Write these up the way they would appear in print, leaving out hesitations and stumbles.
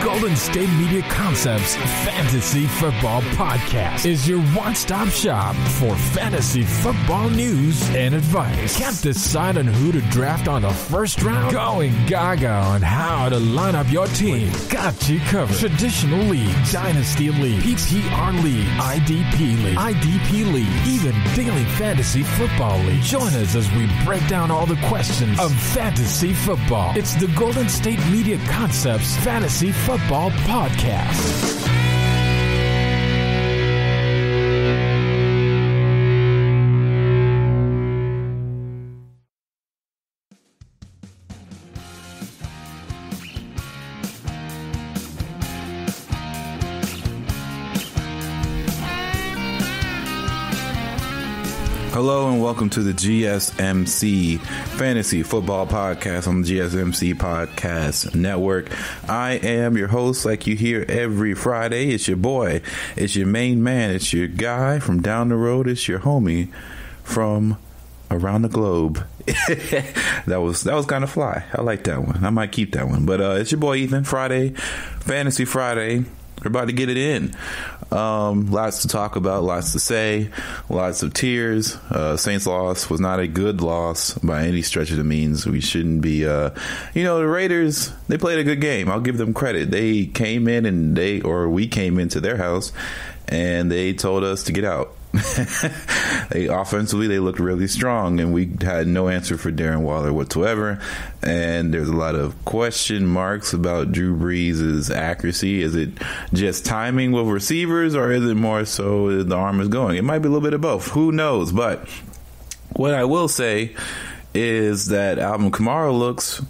Golden State Media Concepts Fantasy Football Podcast is your one-stop shop for fantasy football news and advice. Can't decide on who to draft on the first round? Going gaga on how to line up your team. Got you covered. Traditional League, Dynasty League, PPR League, IDP League, even Daily Fantasy Football League. Join us as we break down all the questions of fantasy football. It's the Golden State Media Concepts Fantasy Football Podcast. Hello and welcome to the GSMC Fantasy Football Podcast on the GSMC Podcast Network. I am your host, like you hear every Friday. It's your boy. It's your main man. It's your guy from down the road. It's your homie from around the globe. That was kind of fly. I like that one. I might keep that one. But it's your boy Ethan. Friday, Fantasy Friday. We're about to get it in. Lots to talk about, lots to say, lots of tears. Saints loss was not a good loss by any stretch of the means. We shouldn't be, the Raiders, they played a good game. I'll give them credit. They came in and we came into their house and they told us to get out. Offensively, they looked really strong, and we had no answer for Darren Waller whatsoever. And there's a lot of question marks about Drew Brees' accuracy. Is it just timing with receivers, or is it more so the arm is going? It might be a little bit of both. Who knows? But what I will say is that Alvin Kamara looks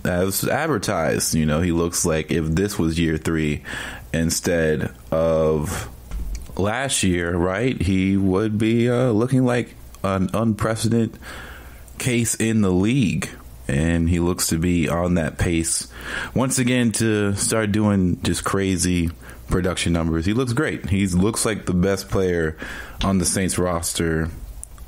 as advertised. He looks like if this was year 3 instead of last year, right, he would be looking like an unprecedented case in the league, and he looks to be on that pace once again to start doing just crazy production numbers. He looks great. He looks like the best player on the Saints roster,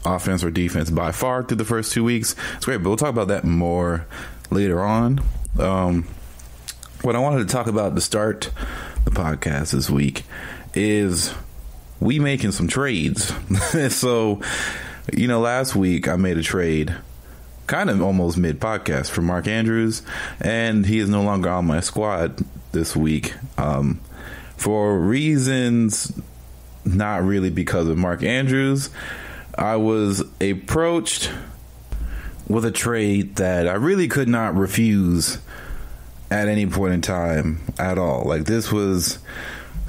offense or defense, by far through the first 2 weeks. It's great, but we'll talk about that more later on. What I wanted to talk about to start the podcast this week is we making some trades. So, last week I made a trade kind of almost mid-podcast for Mark Andrews, and he is no longer on my squad this week for reasons not really because of Mark Andrews. I was approached with a trade that I really could not refuse at any point in time at all. Like, this was...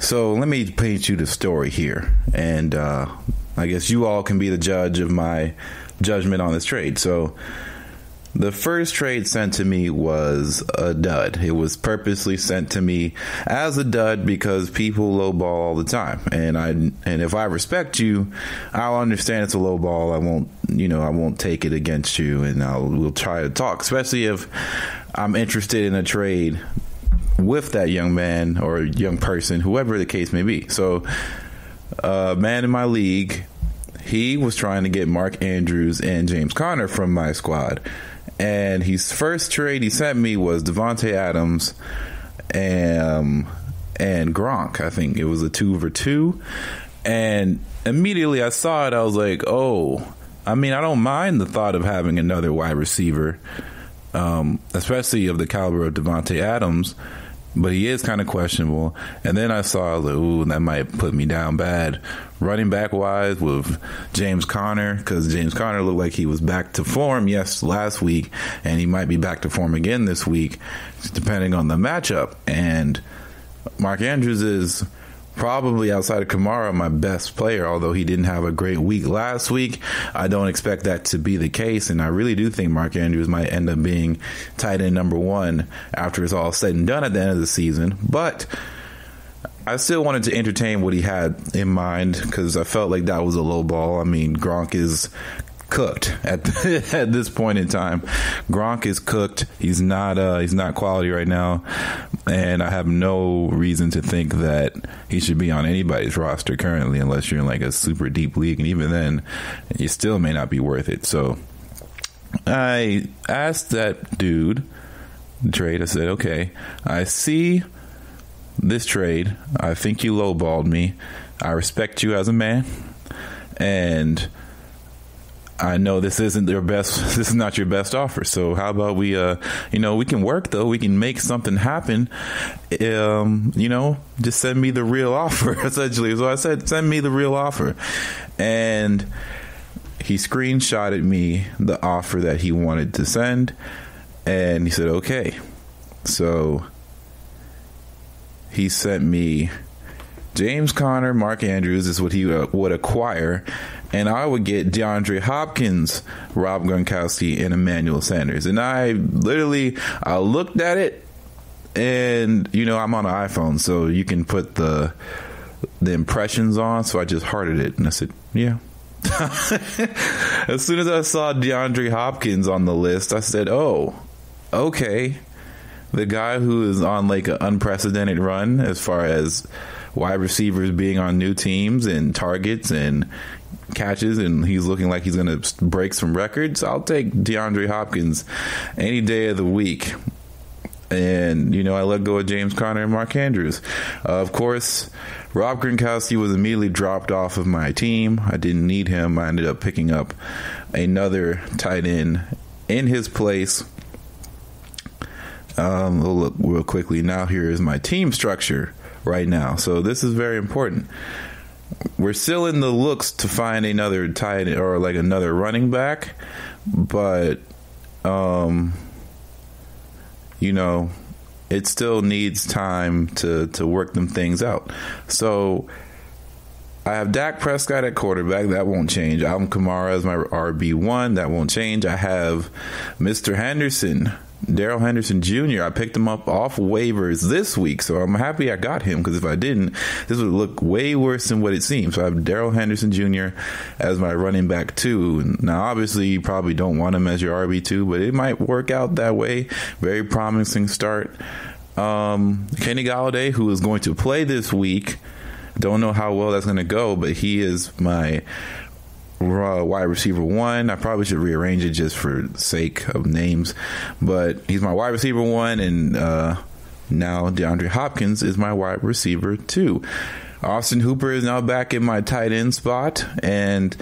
So let me paint you the story here, and I guess you all can be the judge of my judgment on this trade. So the first trade sent to me was a dud. It was purposely sent to me as a dud because people lowball all the time, and if I respect you, I'll understand it's a lowball. I won't take it against you, and we'll try to talk, especially if I'm interested in a trade with that young man or young person, whoever the case may be. So, man in my league, he was trying to get Mark Andrews and James Conner from my squad. And his first trade he sent me was Devontae Adams and Gronk. I think it was a 2 for 2. And immediately I saw it, I was like, I don't mind the thought of having another wide receiver, especially of the caliber of Devontae Adams, but he is kind of questionable. And then I saw, that might put me down bad running back wise with James Conner, because James Conner looked like he was back to form last week, and he might be back to form again this week, depending on the matchup. And Mark Andrews is probably, outside of Kamara, my best player, although he didn't have a great week last week. I don't expect that to be the case, and I really do think Mark Andrews might end up being tight end number 1 after it's all said and done at the end of the season. But I still wanted to entertain what he had in mind, because I felt like that was a low ball. I mean, Gronk is cooked at this point in time. Gronk is cooked. He's not quality right now, and I have no reason to think that he should be on anybody's roster currently, unless you're in like a super deep league, and even then you still may not be worth it. So I asked that dude to trade. I said, okay, I see this trade. I think you lowballed me. I respect you as a man, and I know this isn't your best. This is not your best offer. So how about we, we can work though. We can make something happen. Just send me the real offer, essentially. So I said, send me the real offer, and he screenshotted me the offer that he wanted to send, and he said, okay. So he sent me James Conner, Mark Andrews is what he would acquire, and I would get DeAndre Hopkins, Rob Gronkowski, and Emmanuel Sanders. And I looked at it, and I'm on an iPhone, so you can put the impressions on. So I just hearted it, and I said, yeah. As soon as I saw DeAndre Hopkins on the list, I said, oh, okay. The guy who is on like an unprecedented run as far as wide receivers being on new teams and targets and catches, and he's looking like he's going to break some records. I'll take DeAndre Hopkins any day of the week. And, I let go of James Conner and Mark Andrews. Of course, Rob Gronkowski was immediately dropped off of my team. I didn't need him. I ended up picking up another tight end in his place. We'll look real quickly. Now here is my team structure right now. So this is very important. We're still in the looks to find another tight end or like another running back, but it still needs time to work them things out. So I have Dak Prescott at quarterback. That won't change. Alvin Kamara is my RB1. That won't change. I have Mr. Henderson, Darrell Henderson Jr. I picked him up off waivers this week, so I'm happy I got him, because if I didn't, this would look way worse than what it seems. So I have Darrell Henderson Jr. as my running back 2. Now, obviously, you probably don't want him as your RB2, but it might work out that way. Very promising start. Kenny Golladay, who is going to play this week. Don't know how well that's going to go, but he is my wide receiver 1. I probably should rearrange it just for sake of names, but he's my wide receiver 1, and now DeAndre Hopkins is my wide receiver 2. Austin Hooper is now back in my tight end spot, and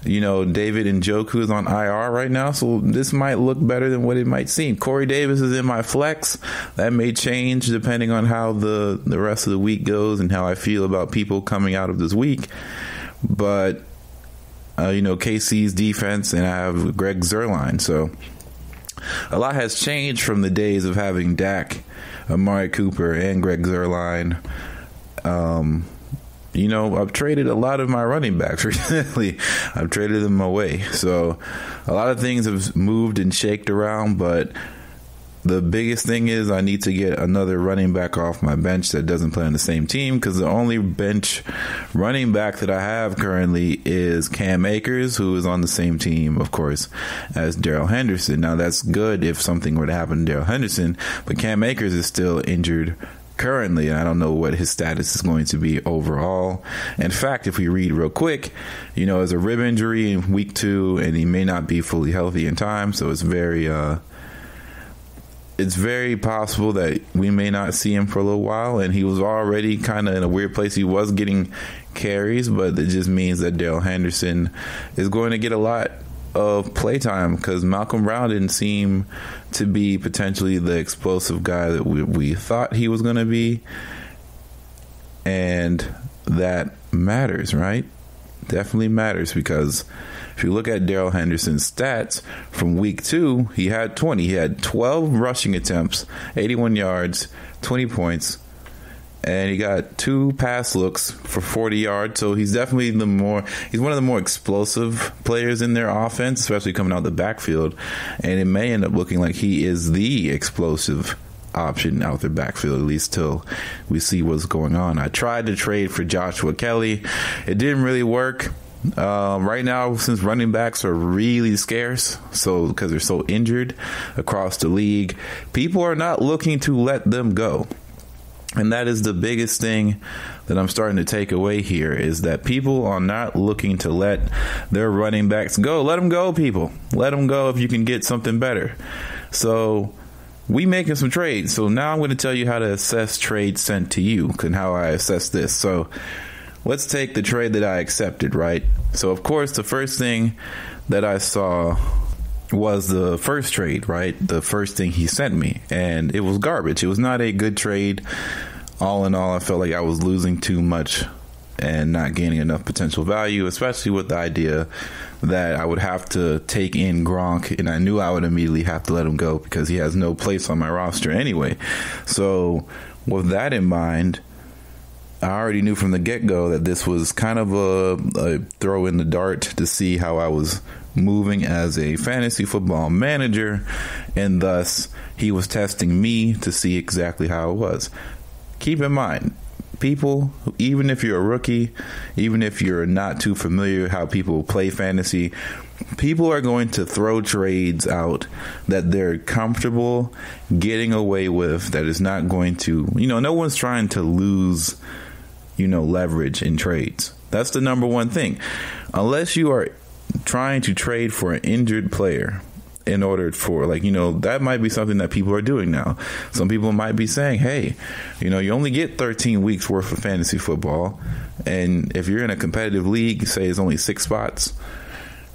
David Njoku is on IR right now, so this might look better than what it might seem. Corey Davis is in my flex. That may change depending on how the rest of the week goes and how I feel about people coming out of this week, but KC's defense, and I have Greg Zuerlein. So a lot has changed from the days of having Dak, Amari Cooper, and Greg Zuerlein. I've traded a lot of my running backs recently. I've traded them away. So a lot of things have moved and shaked around, but the biggest thing is I need to get another running back off my bench that doesn't play on the same team, because the only bench running back that I have currently is Cam Akers, who is on the same team, of course, as Darrell Henderson. Now, that's good if something were to happen to Darrell Henderson, but Cam Akers is still injured currently, and I don't know what his status is going to be overall. In fact, if we read real quick, it's a rib injury in week 2, and he may not be fully healthy in time, so it's very possible that we may not see him for a little while, and he was already kind of in a weird place. He was getting carries, but it just means that Darrell Henderson is going to get a lot of playtime, because Malcolm Brown didn't seem to be potentially the explosive guy that we thought he was going to be, and that matters, right? Definitely matters, because if you look at Darrell Henderson's stats from week 2, he had 20. He had 12 rushing attempts, 81 yards, 20 points, and he got 2 pass looks for 40 yards. So he's definitely he's one of the more explosive players in their offense, especially coming out the backfield. And it may end up looking like he is the explosive option out their backfield, at least till we see what's going on. I tried to trade for Joshua Kelly. It didn't really work. Right now, since running backs are really scarce, so because they're so injured across the league, people are not looking to let them go. And that is the biggest thing that I'm starting to take away here, is that people are not looking to let their running backs go. Let them go, people. Let them go if you can get something better. So we making some trades. So now I'm going to tell you how to assess trades sent to you and how I assess this. So let's take the trade that I accepted, right? So, of course, the first thing that I saw was the first trade, right? The first thing he sent me, and it was garbage. It was not a good trade. All in all, I felt like I was losing too much and not gaining enough potential value, especially with the idea that I would have to take in Gronk, and I knew I would immediately have to let him go because he has no place on my roster anyway. So with that in mind, I already knew from the get-go that this was kind of a throw in the dart to see how I was moving as a fantasy football manager, and thus he was testing me to see exactly how it was. Keep in mind, people, even if you're a rookie, even if you're not too familiar how people play fantasy, people are going to throw trades out that they're comfortable getting away with, that is not going to, no one's trying to lose, leverage in trades. That's the number one thing. Unless you are trying to trade for an injured player in order for, that might be something that people are doing now. Some people might be saying, hey, you only get 13 weeks worth of fantasy football. And if you're in a competitive league, say it's only 6 spots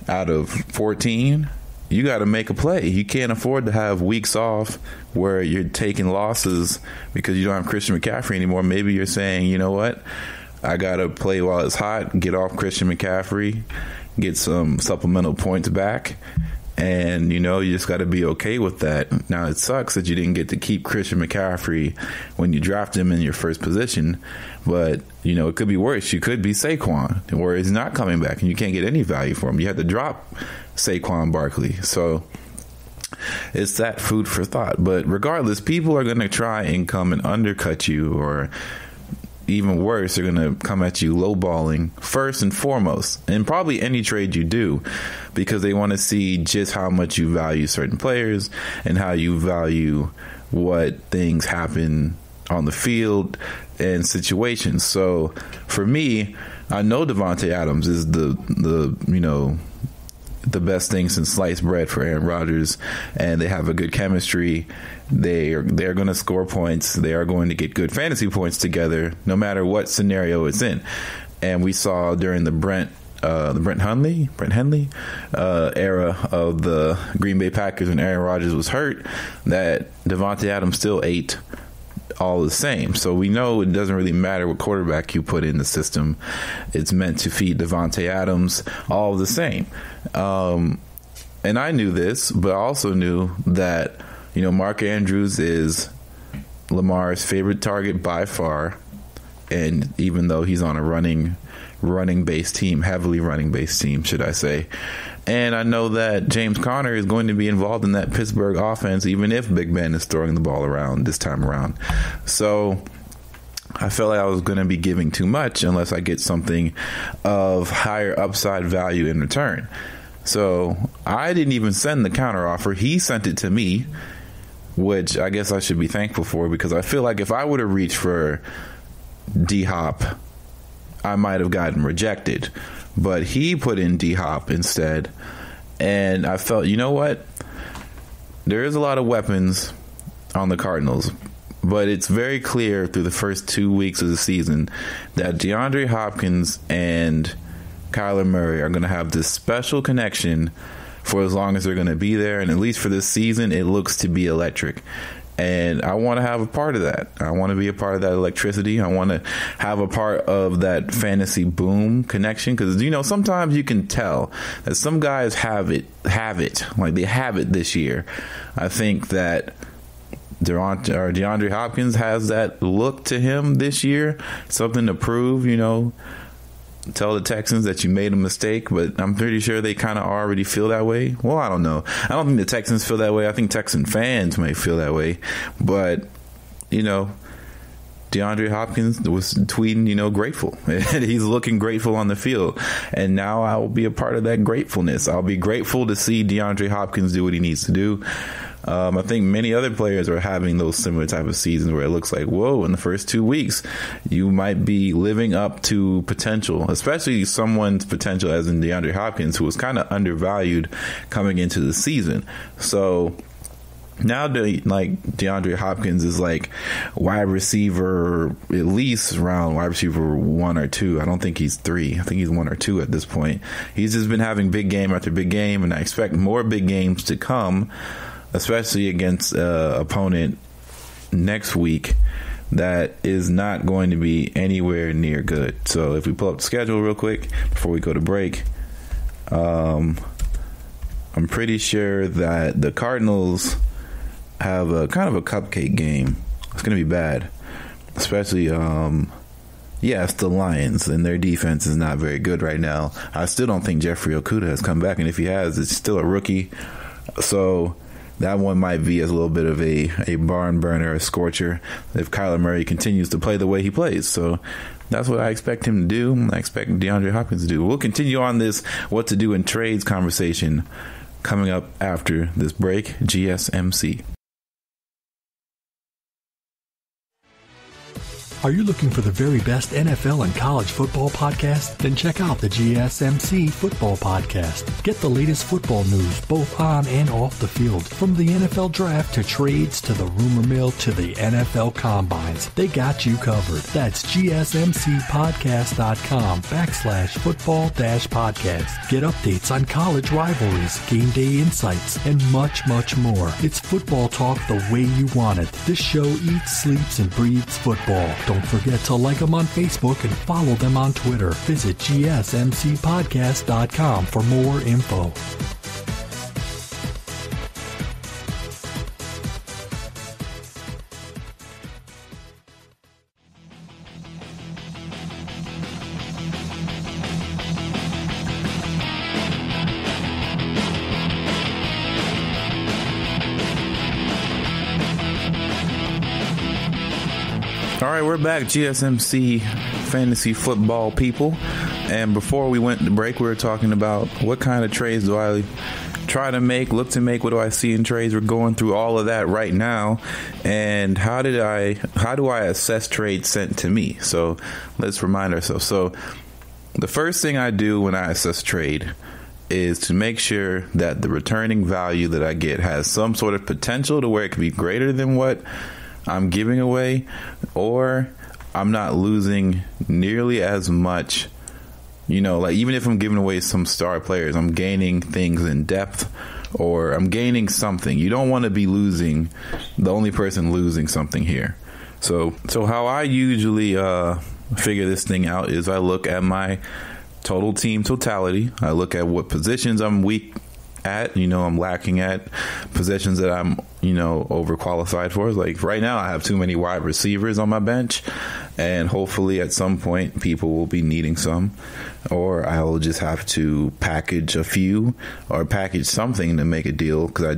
out of 14, you got to make a play. You can't afford to have weeks off where you're taking losses because you don't have Christian McCaffrey anymore. Maybe you're saying, you know what, I got to play while it's hot, get off Christian McCaffrey, get some supplemental points back. And, you just got to be okay with that. Now, it sucks that you didn't get to keep Christian McCaffrey when you draft him in your first position. But, it could be worse. You could be Saquon, where he's not coming back and you can't get any value for him. You had to drop Saquon Barkley. So it's that food for thought. But regardless, people are going to try and come and undercut you, or even worse, they're going to come at you lowballing first and foremost, and probably any trade you do, because they want to see just how much you value certain players and how you value what things happen on the field and situations. So for me, I know Davante Adams is the best thing since sliced bread for Aaron Rodgers, and they have a good chemistry. They're going to score points. They are going to get good fantasy points together, no matter what scenario it's in. And we saw during the Brent Hundley era of the Green Bay Packers when Aaron Rodgers was hurt, that Davante Adams still ate all the same. So we know it doesn't really matter what quarterback you put in the system. It's meant to feed Davante Adams all the same. And I knew this, but I also knew that, Mark Andrews is Lamar's favorite target by far. And even though he's on a running-based team, heavily running-based team, should I say. And I know that James Conner is going to be involved in that Pittsburgh offense, even if Big Ben is throwing the ball around this time around. So I felt like I was going to be giving too much unless I get something of higher upside value in return. So I didn't even send the counter offer. He sent it to me, which I guess I should be thankful for, because I feel like if I would have reached for D-Hop, I might have gotten rejected. But he put in D-Hop instead. And I felt, you know what? There is a lot of weapons on the Cardinals. But it's very clear through the first 2 weeks of the season that DeAndre Hopkins and Kyler Murray are going to have this special connection for as long as they're going to be there. And at least for this season, it looks to be electric. And I want to have a part of that. I want to be a part of that electricity. I want to have a part of that fantasy boom connection. Because, sometimes you can tell that some guys have it. Like they have it this year. I think that DeAndre Hopkins has that look to him this year. Something to prove, Tell the Texans that you made a mistake, but I'm pretty sure they kind of already feel that way. Well, I don't know. I don't think the Texans feel that way. I think Texan fans may feel that way. But, DeAndre Hopkins was tweeting, grateful. And he's looking grateful on the field. And now I will be a part of that gratefulness. I'll be grateful to see DeAndre Hopkins do what he needs to do. I think many other players are having those similar type of seasons where it looks like, whoa, in the first 2 weeks, you might be living up to potential, especially someone's potential as in DeAndre Hopkins, who was kind of undervalued coming into the season. So Now, DeAndre Hopkins is like wide receiver, at least around wide receiver 1 or 2. I don't think he's 3. I think he's 1 or 2 at this point. He's just been having big game after big game, and I expect more big games to come, especially against opponent next week that is not going to be anywhere near good. So if we pull up the schedule real quick before we go to break, I'm pretty sure that the Cardinals have a kind of a cupcake game. It's going to be bad, especially it's the Lions, and their defense is not very good right now. I still don't think Jeffrey Okudah has come back, and if he has, it's still a rookie. So that one might be a little bit of a barn burner, a scorcher, if Kyler Murray continues to play the way he plays. So that's what I expect him to do. I expect DeAndre Hopkins to do. We'll continue on this what to do in trades conversation coming up after this break. GSMC. Are you looking for the very best NFL and college football podcast? Then check out the GSMC Football Podcast. Get the latest football news both on and off the field. From the NFL Draft to trades to the rumor mill to the NFL Combines. They got you covered. That's GSMCpodcast.com/football-podcast. Get updates on college rivalries, game day insights, and much, much more. It's football talk the way you want it. This show eats, sleeps, and breathes football. Don't forget to like them on Facebook and follow them on Twitter. Visit GSMCpodcast.com for more info. All right, we're back, GSMC fantasy football people. And before we went to break, we were talking about what kind of trades do I try to make, look to make, what do I see in trades. We're going through all of that right now. And how do I assess trades sent to me? So let's remind ourselves. So the first thing I do when I assess trade is to make sure that the returning value that I get has some sort of potential to where it could be greater than what I'm giving away, or I'm not losing nearly as much. Like even if I'm giving away some star players, I'm gaining things in depth, or I'm gaining something. You don't want to be losing, the only person losing something here. So how I usually figure this thing out is I look at my total team totality. I look at what positions I'm weak at, I'm lacking at, positions that I'm, overqualified for. Like right now I have too many wide receivers on my bench, and hopefully at some point people will be needing some, or I will just have to package a few or package something to make a deal, because I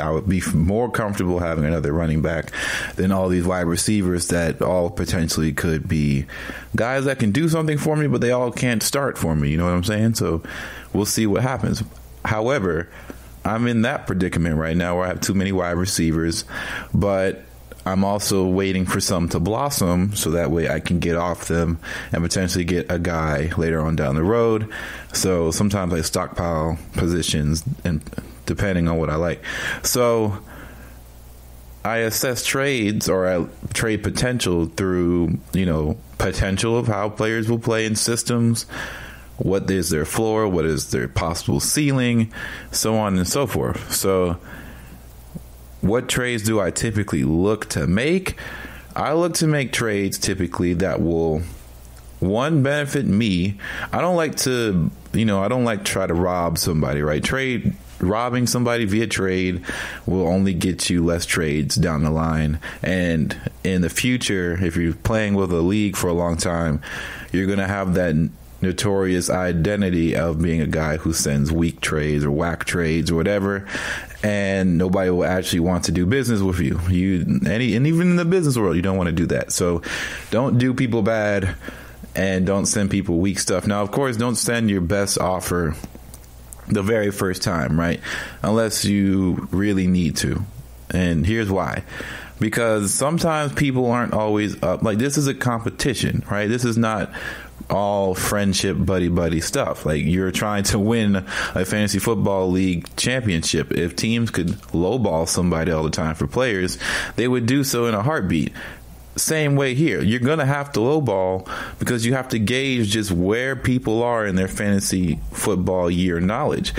would be more comfortable having another running back than all these wide receivers that all potentially could be guys that can do something for me, but they all can't start for me. You know what I'm saying? So we'll see what happens. However, I'm in that predicament right now where I have too many wide receivers, but I'm also waiting for some to blossom so that way I can get off them and potentially get a guy later on down the road. So sometimes I stockpile positions, and depending on what I like. So I assess trades, or I trade potential through, potential of how players will play in systems. What is their floor? What is their possible ceiling? So on and so forth. So what trades do I typically look to make? I look to make trades typically that will, one, benefit me. I don't like to try to rob somebody, right? Robbing somebody via trade will only get you less trades down the line. And in the future, if you're playing with a league for a long time, you're going to have that notorious identity of being a guy who sends weak trades or whack trades or whatever, and nobody will actually want to do business with you. And even in the business world, you don't want to do that. So don't do people bad, and don't send people weak stuff. Now, of course, don't send your best offer the very first time, right? Unless you really need to. And here's why. because sometimes people aren't always up. Like, this is a competition, right? This is not all friendship buddy stuff. Like, you're trying to win a fantasy football league championship. If teams could lowball somebody all the time for players, they would do so in a heartbeat. Same way here. You're going to have to lowball because you have to gauge just where people are in their fantasy football year knowledge.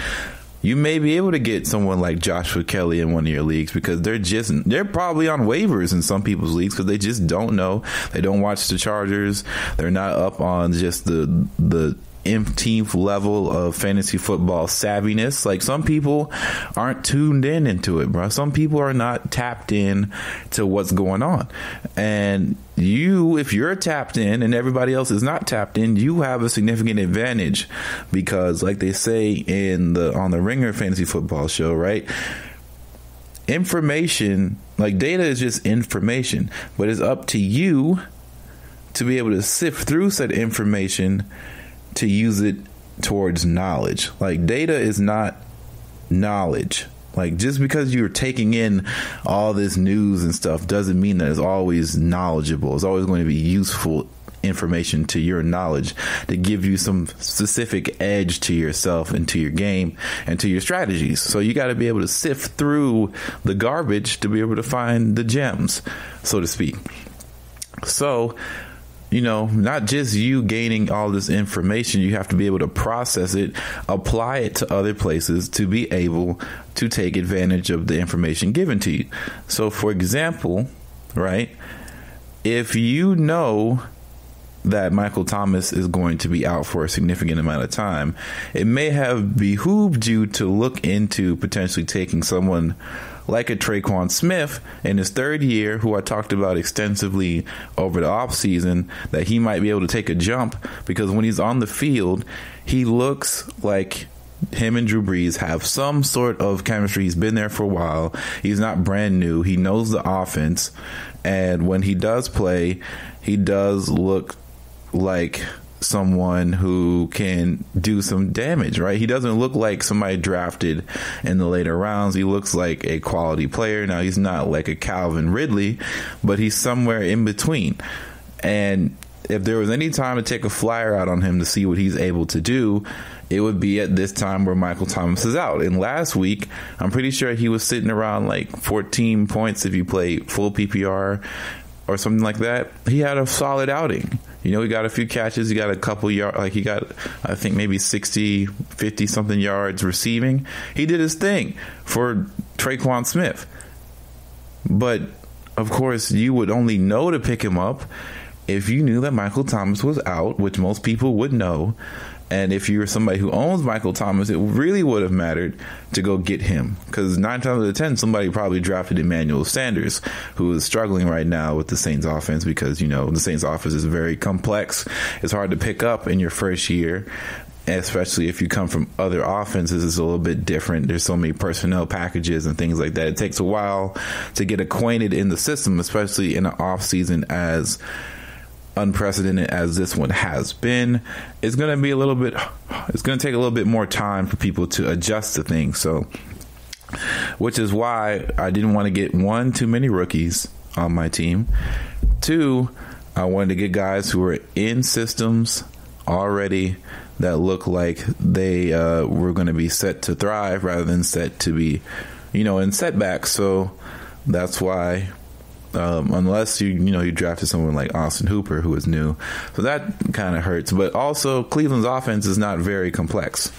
You may be able to get someone like Joshua Kelly in one of your leagues because they're probably on waivers in some people's leagues because they just don't know. They don't watch the Chargers. They're not up on just the umpteenth level of fantasy football savviness. Like, some people aren't tuned into it, bro. Some people are not tapped in to what's going on. And if you're tapped in and everybody else is not tapped in, you have a significant advantage because, like they say on the Ringer Fantasy Football Show, right? Information, like, data is just information, but it's up to you to be able to sift through said information to use it towards knowledge. Like, data is not knowledge. Like, just because you're taking in all this news and stuff doesn't mean that it's always knowledgeable. It's always going to be useful information to your knowledge to give you some specific edge to yourself and to your game and to your strategies. So you got to be able to sift through the garbage to be able to find the gems, so to speak. So, not just you gaining all this information, you have to be able to process it, apply it to other places to be able to take advantage of the information given to you. So, for example, right, if you know that Michael Thomas is going to be out for a significant amount of time, it may have behooved you to look into potentially taking someone like a Traquan Smith in his third year, who I talked about extensively over the offseason, that he might be able to take a jump because when he's on the field, he looks like him and Drew Brees have some sort of chemistry. He's been there for a while. He's not brand new. He knows the offense. And when he does play, he does look like someone who can do some damage, right? He doesn't look like somebody drafted in the later rounds. He looks like a quality player. Now, he's not like a Calvin Ridley, but he's somewhere in between. And if there was any time to take a flyer out on him to see what he's able to do, it would be at this time where Michael Thomas is out. And last week, I'm pretty sure he was sitting around like 14 points if you play full PPR or something like that. He had a solid outing. He got a few catches. He got a couple yards. Like, he got, I think, maybe 60, 50 something yards receiving. He did his thing for Traquan Smith. But, of course, you would only know to pick him up if you knew that Michael Thomas was out, which most people would know. And if you're somebody who owns Michael Thomas, it really would have mattered to go get him. Because 9 times out of 10, somebody probably drafted Emmanuel Sanders, who is struggling right now with the Saints offense because, the Saints offense is very complex. It's hard to pick up in your first year, especially if you come from other offenses. It's a little bit different. There's so many personnel packages and things like that. It takes a while to get acquainted in the system, especially in an offseason as unprecedented as this one has been. It's going to take a little bit more time for people to adjust to things. So, which is why I didn't want to get too many rookies on my team. 2, I wanted to get guys who were in systems already that look like they were going to be set to thrive rather than set to be, in setbacks. So that's why. Unless you drafted someone like Austin Hooper, who is new. So that kind of hurts. But also, Cleveland's offense is not very complex,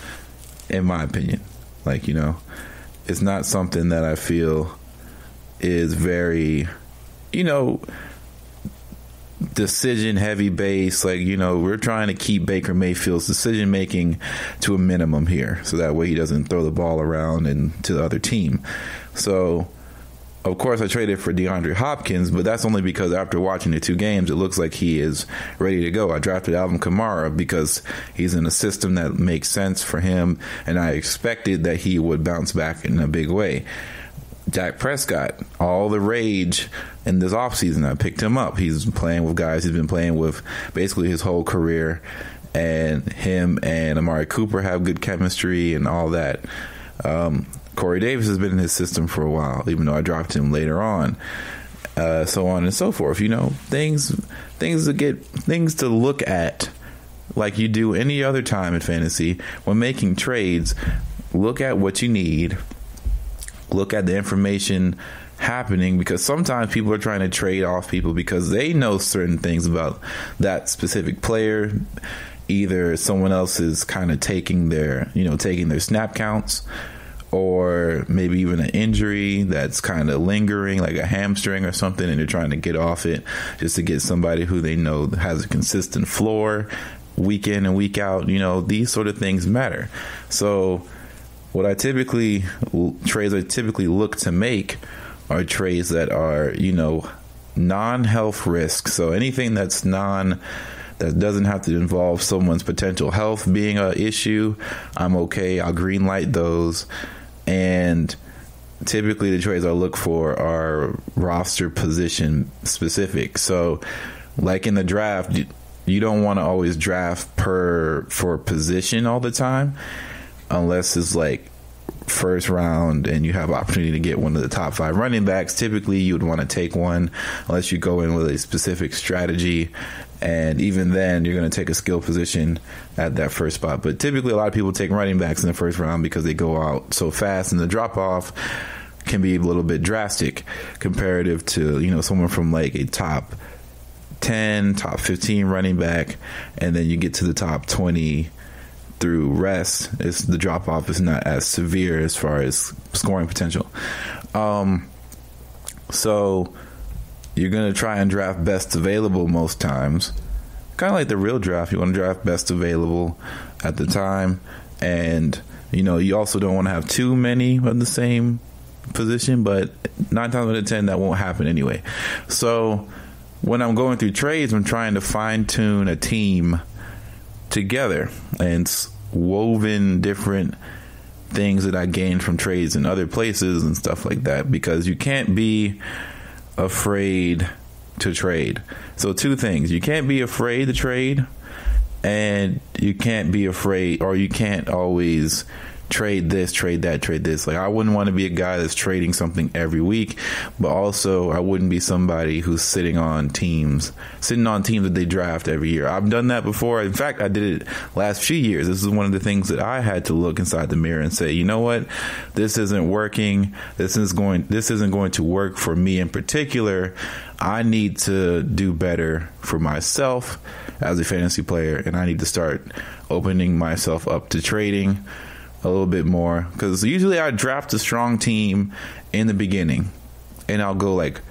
in my opinion. Like, it's not something that I feel is very, decision heavy base. Like, we're trying to keep Baker Mayfield's decision making to a minimum here. So that way he doesn't throw the ball around and to the other team. So, of course, I traded for DeAndre Hopkins, but that's only because after watching the 2 games, it looks like he is ready to go. I drafted Alvin Kamara because he's in a system that makes sense for him, and I expected that he would bounce back in a big way. Dak Prescott, all the rage in this offseason, I picked him up. He's playing with guys he's been playing with basically his whole career, and him and Amari Cooper have good chemistry and all that. Corey Davis has been in his system for a while, even though I dropped him later on. so on and so forth. Things to look at, like you do any other time in fantasy. When making trades, look at what you need, look at the information happening, because sometimes people are trying to trade off people because they know certain things about that specific player. Either someone else is kind of taking their snap counts, or maybe even an injury that's kind of lingering, like a hamstring or something, and they're trying to get off it just to get somebody who they know has a consistent floor week in and week out. These sort of things matter. So trades I typically look to make are trades that are, non-health risk. So anything that doesn't have to involve someone's potential health being an issue, I'm okay. I'll green light those. And typically the trades I look for are roster position specific. So like in the draft, you don't want to always draft for position all the time, unless it's like first round and you have opportunity to get one of the top 5 running backs. Typically you would want to take one, unless you go in with a specific strategy, and even then you're going to take a skill position at that first spot. But typically a lot of people take running backs in the first round because they go out so fast, and the drop off can be a little bit drastic comparative to someone from like a top 10, top 15 running back, and then you get to the top 20 through rest. The drop off is not as severe as far as scoring potential. So you're going to try and draft best available most times. Kind of like the real draft. You want to draft best available at the time. And, you also don't want to have too many of the same position, but 9 times out of 10, that won't happen anyway. So when I'm going through trades, I'm trying to fine tune a team together, and woven different things that I gained from trades in other places and stuff like that, because you can't be afraid to trade. So 2 things: you can't be afraid to trade, and you can't be afraid, or you can't always trade this, trade that, trade this. Like, I wouldn't want to be a guy that's trading something every week, but also I wouldn't be somebody who's sitting on teams that they draft every year. I've done that before. In fact, I did it last few years. This is one of the things that I had to look inside the mirror and say, you know what, this isn't working. This isn't going to work for me in particular. I need to do better for myself as a fantasy player, and I need to start opening myself up to trading a little bit more, because usually I draft a strong team in the beginning and I'll go like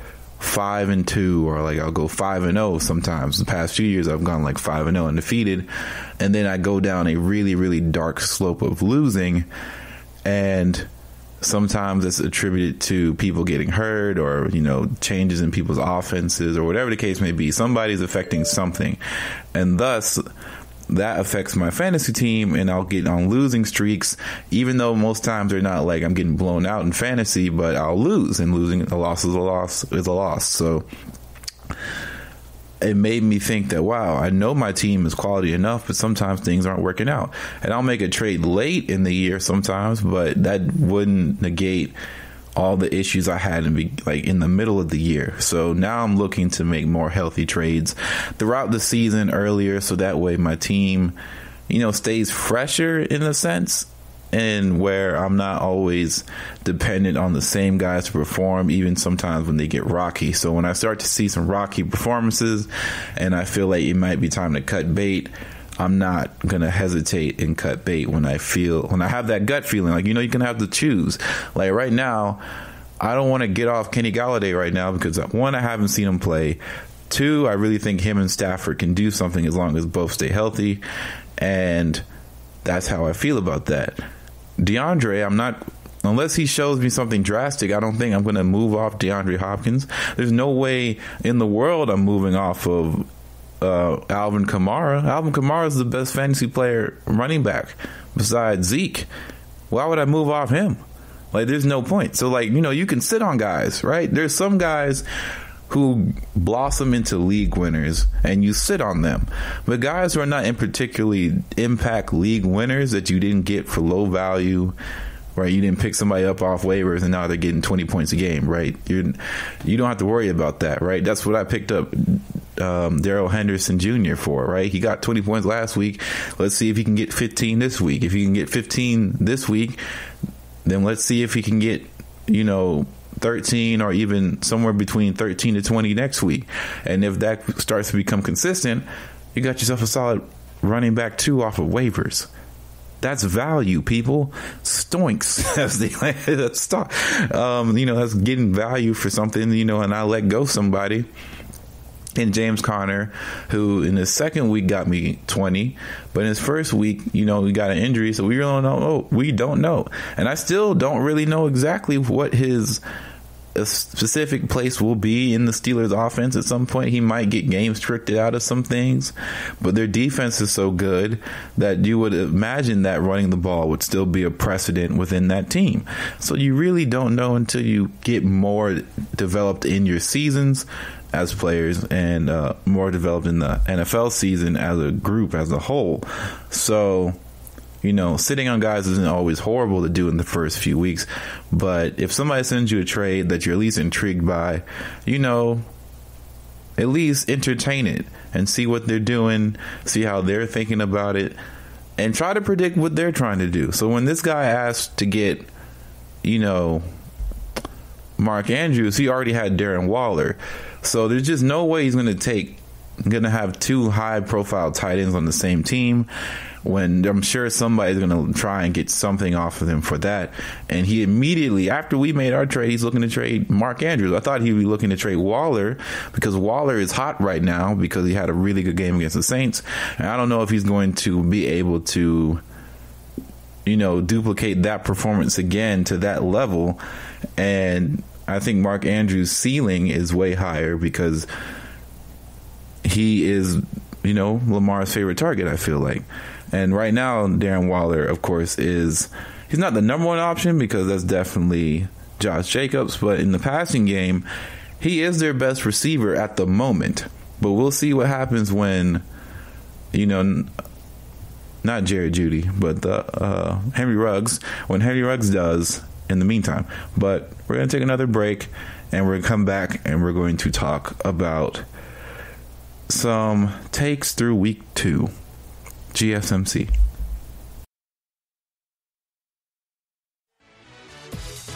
5-2, or like I'll go 5-0 sometimes. The past few years I've gone like 5-0 undefeated, and then I go down a really, really dark slope of losing, and sometimes it's attributed to people getting hurt, or changes in people's offenses, or whatever the case may be. Somebody's affecting something, and thus that affects my fantasy team, and I'll get on losing streaks, even though most times they're not like I'm getting blown out in fantasy, but I'll lose, and losing a loss is a loss. So it made me think that, wow, I know my team is quality enough, but sometimes things aren't working out. And I'll make a trade late in the year sometimes, but that wouldn't negate all the issues I had in the middle of the year. So now I'm looking to make more healthy trades throughout the season earlier, so that way my team, stays fresher in a sense, and where I'm not always dependent on the same guys to perform, even sometimes when they get rocky. So when I start to see some rocky performances and I feel like it might be time to cut bait, I'm not going to hesitate and cut bait when I have that gut feeling. Like, you can have to choose. Like right now, I don't want to get off Kenny Golladay right now because, 1, I haven't seen him play. 2, I really think him and Stafford can do something as long as both stay healthy. And that's how I feel about that. DeAndre, unless he shows me something drastic, I don't think I'm going to move off DeAndre Hopkins. There's no way in the world I'm moving off of Alvin Kamara. Alvin Kamara is the best fantasy player running back besides Zeke. Why would I move off him? Like, there's no point. So, you can sit on guys, right? There's some guys who blossom into league winners and you sit on them. But guys who are not in particularly impact league winners that you didn't get for low value right? You didn't pick somebody up off waivers and now they're getting 20 points a game, right? You don't have to worry about that, right? That's what I picked up Darrell Henderson Jr. for, right? He got 20 points last week. Let's see if he can get 15 this week. If he can get 15 this week, then let's see if he can get, 13 or even somewhere between 13 to 20 next week. And if that starts to become consistent, you got yourself a solid running back 2 off of waivers. That's value, people. Stoinks, as they that's stock. That's getting value for something, and I let go somebody. And James Conner, who in his second week got me 20, but in his first week, he got an injury, so we really don't know. We don't know. And I still don't really know exactly what his specific place will be in the Steelers offense. At some point, he might get game restricted out of some things, but their defense is so good that you would imagine that running the ball would still be a precedent within that team. So you really don't know until you get more developed in your seasons as players and more developed in the NFL season as a group, as a whole. So sitting on guys isn't always horrible to do in the first few weeks, but if somebody sends you a trade that you're at least intrigued by, at least entertain it and see what they're doing, see how they're thinking about it, and try to predict what they're trying to do. So when this guy asked to get, Mark Andrews, he already had Darren Waller. So there's just no way he's going to have 2 high-profile tight ends on the same team, when I'm sure somebody's going to try and get something off of him for that. And he immediately, after we made our trade, he's looking to trade Mark Andrews. I thought he'd be looking to trade Waller because Waller is hot right now because he had a really good game against the Saints. And I don't know if he's going to be able to, duplicate that performance again to that level. And I think Mark Andrews' ceiling is way higher because he is, Lamar's favorite target, I feel like. And right now, Darren Waller, of course, he's not the number one option because that's definitely Josh Jacobs. But in the passing game, he is their best receiver at the moment. But we'll see what happens when, not Jared Judy, but Henry Ruggs, when Henry Ruggs does in the meantime. But we're going to take another break and we're going to come back and we're going to talk about some takes through week 2. GSMC.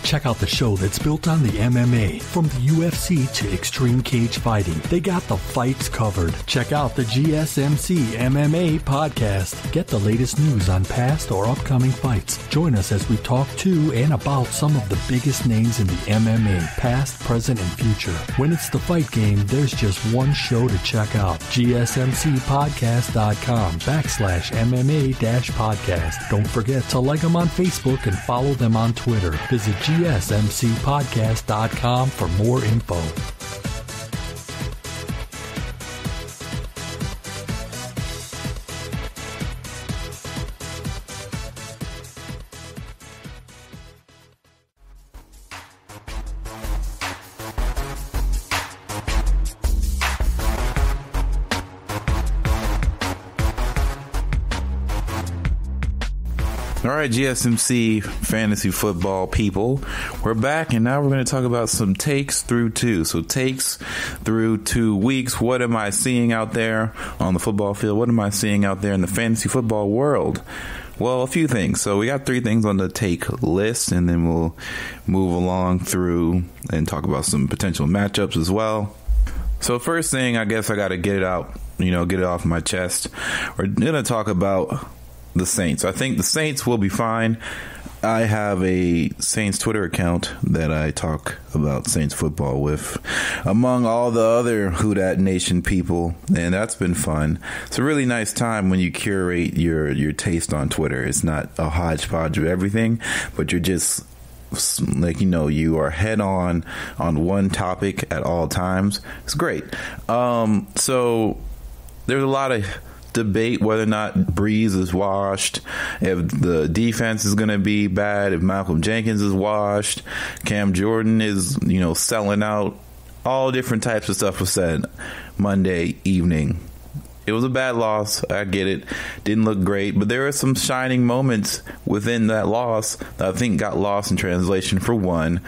Check out the show that's built on the MMA. From the UFC to extreme cage fighting, they got the fights covered. Check out the GSMC MMA podcast. Get the latest news on past or upcoming fights. Join us as we talk to and about some of the biggest names in the MMA, past, present, and future. When it's the fight game, there's just one show to check out. GSMCpodcast.com/MMA-podcast. Don't forget to like them on Facebook and follow them on Twitter. Visit GSMCpodcast.com for more info. All right, GSMC fantasy football people, we're back, and now we're going to talk about some takes through 2. So takes through 2 weeks. What am I seeing out there on the football field? What am I seeing out there in the fantasy football world? Well, a few things. So we got 3 things on the take list, and then we'll move along through and talk about some potential matchups as well. So first thing, I guess I got to get it out, get it off my chest. We're going to talk about the Saints. I think the Saints will be fine. I have a Saints Twitter account that I talk about Saints football with, among all the other Who Dat Nation people, and that's been fun. It's a really nice time when you curate your taste on Twitter. It's not a hodgepodge of everything, but you're just you are head on one topic at all times. It's great. So there's a lot of debate whether or not Breeze is washed, if the defense is going to be bad, if Malcolm Jenkins is washed, Cam Jordan is, selling out. All different types of stuff was said Monday evening it was a bad loss. I get it. Didn't look great, but there are some shining moments within that loss that I think got lost in translation, for one.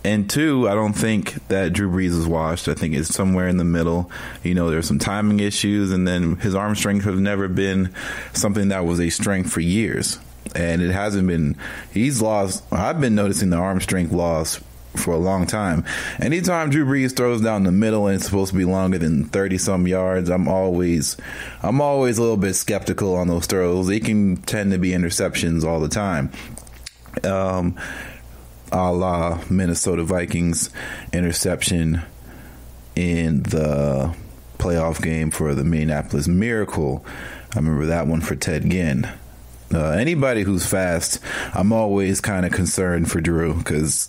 And two, I don't think that Drew Brees is washed. I think it's somewhere in the middle. There's some timing issues, and then his arm strength has never been something that was a strength for years. And it hasn't been, he's lost. I've been noticing the arm strength loss for a long time. Anytime Drew Brees throws down the middle and it's supposed to be longer than 30 some yards, I'm always a little bit skeptical on those throws. They can tend to be interceptions all the time. A la Minnesota Vikings interception in the playoff game for the Minneapolis Miracle. I remember that one for Ted Ginn. Anybody who's fast, I'm always kind of concerned for Drew, because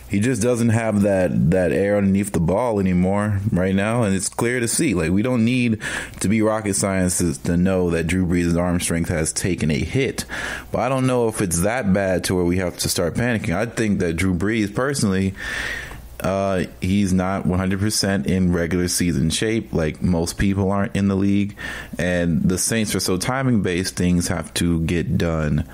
he just doesn't have that air underneath the ball anymore right now, and it's clear to see. Like, we don't need to be rocket scientists to know that Drew Brees' arm strength has taken a hit. But I don't know if it's that bad to where we have to start panicking. I think that Drew Brees, personally, he's not 100% in regular season shape, like most people aren't in the league. And the Saints are so timing based, things have to get done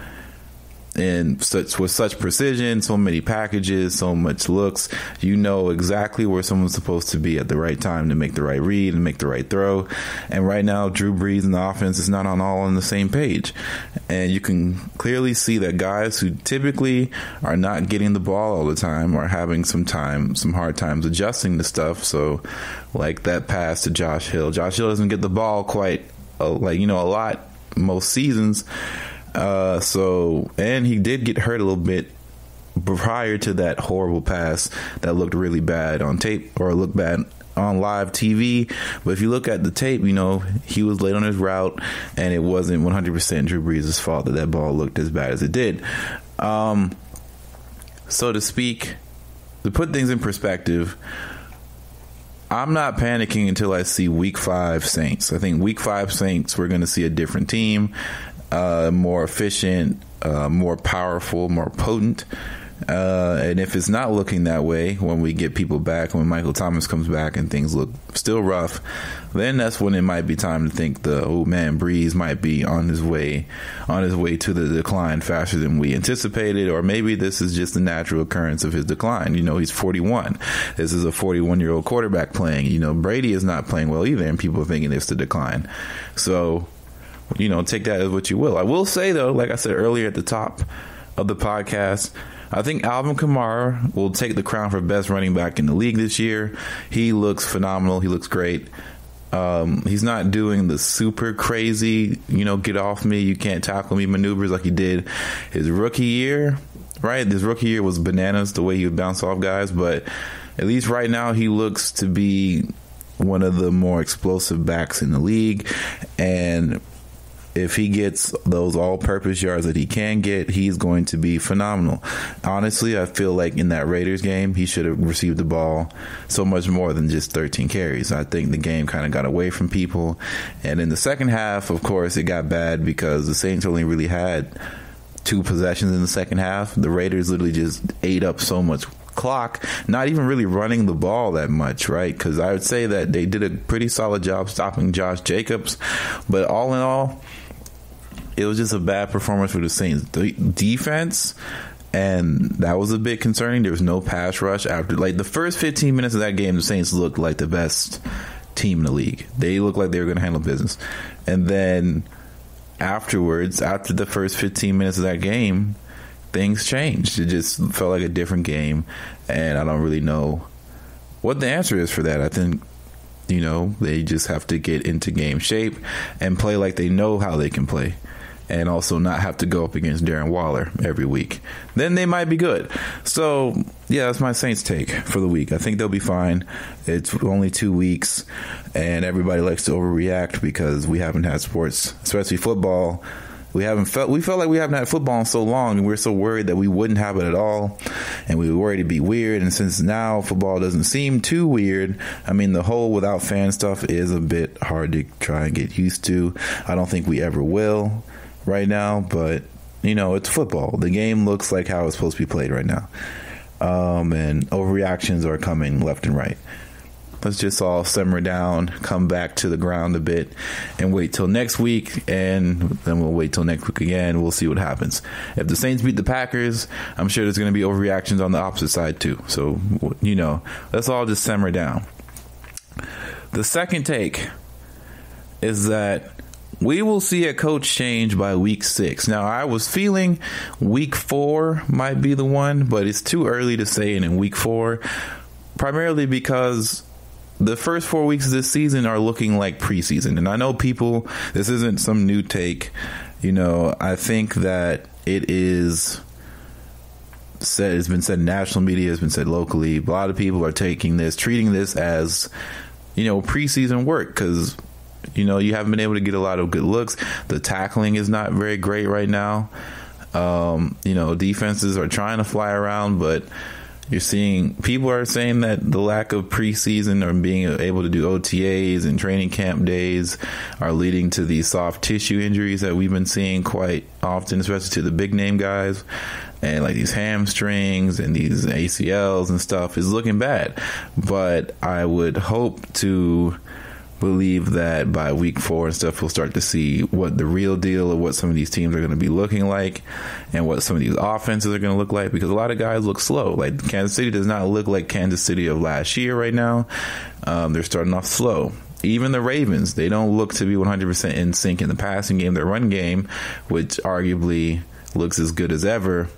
with such precision, so many packages, so much looks. You know exactly where someone's supposed to be at the right time to make the right read and make the right throw. And right now, Drew Brees and the offense is not all on the same page. And you can clearly see that guys who typically are not getting the ball all the time are having some hard times adjusting to stuff. So, like that pass to Josh Hill. Josh Hill doesn't get the ball quite a lot most seasons. And he did get hurt a little bit prior to that horrible pass that looked really bad on tape, or looked bad on live TV. But if you look at the tape, he was late on his route, and it wasn't 100% Drew Brees' fault that ball looked as bad as it did. So to speak, to put things in perspective, I'm not panicking until I see Week 5 Saints. I think Week 5 Saints, we're going to see a different team. More efficient, more powerful, more potent. And if it's not looking that way when we get people back, when Michael Thomas comes back and things look still rough, then that's when it might be time to think Brees might be on his way to the decline faster than we anticipated, or maybe this is just a natural occurrence of his decline. He's 41. This is a 41-year-old quarterback playing. Brady is not playing well either, and people are thinking it's the decline. So, take that as what you will. I will say, though, like I said earlier at the top of the podcast, I think Alvin Kamara will take the crown for best running back in the league this year. He looks phenomenal. He looks great. He's not doing the super crazy, get off me, you can't tackle me maneuvers like he did his rookie year, right? His rookie year was bananas, the way he would bounce off guys. But at least right now, he looks to be one of the more explosive backs in the league. And if he gets those all-purpose yards that he can get, he's going to be phenomenal. Honestly, I feel like in that Raiders game, he should have received the ball so much more than just 13 carries. I think the game kind of got away from people. And in the second half, of course, it got bad because the Saints only really had 2 possessions in the second half. The Raiders literally just ate up so much clock, not even really running the ball that much, right? Because I would say that they did a pretty solid job stopping Josh Jacobs. But all in all, it was just a bad performance for the Saints. The defense, and that was a bit concerning. There was no pass rush after. Like, the first 15 minutes of that game, the Saints looked like the best team in the league. They looked like they were going to handle business. And then afterwards, after the first 15 minutes of that game, things changed. It just felt like a different game, and I don't really know what the answer is for that. I think, they just have to get into game shape and play like they know how they can play, and also not have to go up against Darren Waller every week. Then they might be good. So, yeah, that's my Saints take for the week. I think they'll be fine. It's only 2 weeks, and everybody likes to overreact because we haven't had sports, especially football. We felt like we haven't had football in so long, and we were so worried that we wouldn't have it at all, and we were worried it'd be weird. And since now football doesn't seem too weird, I mean, the whole without fan stuff is a bit hard to try and get used to. I don't think we ever will right now, but it's football. The game looks like how it's supposed to be played right now, and overreactions are coming left and right. let's just all simmer down, come back to the ground a bit, and wait till next week, and then we'll wait till next week again. We'll see what happens. If the Saints beat the Packers, I'm sure there's going to be overreactions on the opposite side too. So, let's all just simmer down. The second take is that we will see a coach change by week 6. Now, I was feeling week 4 might be the one, but it's too early to say it in week 4, primarily because the first 4 weeks of this season are looking like preseason. And I know this isn't some new take. I think that it is said, it's been said in national media, it's been said locally. A lot of people are treating this as, preseason work because, you haven't been able to get a lot of good looks. The tackling is not very great right now. Defenses are trying to fly around, but people are saying that the lack of preseason or being able to do OTAs and training camp days are leading to these soft tissue injuries that we've been seeing quite often, especially to the big name guys. And like these hamstrings and these ACLs and stuff is looking bad. But I would hope to believe that by week 4 and stuff, we'll start to see what the real deal of what some of these teams are going to be looking like and what some of these offenses are going to look like, because a lot of guys look slow. Like Kansas City does not look like Kansas City of last year right now. They're starting off slow. Even the Ravens, they don't look to be 100% in sync in the passing game. Their run game, which arguably looks as good as ever,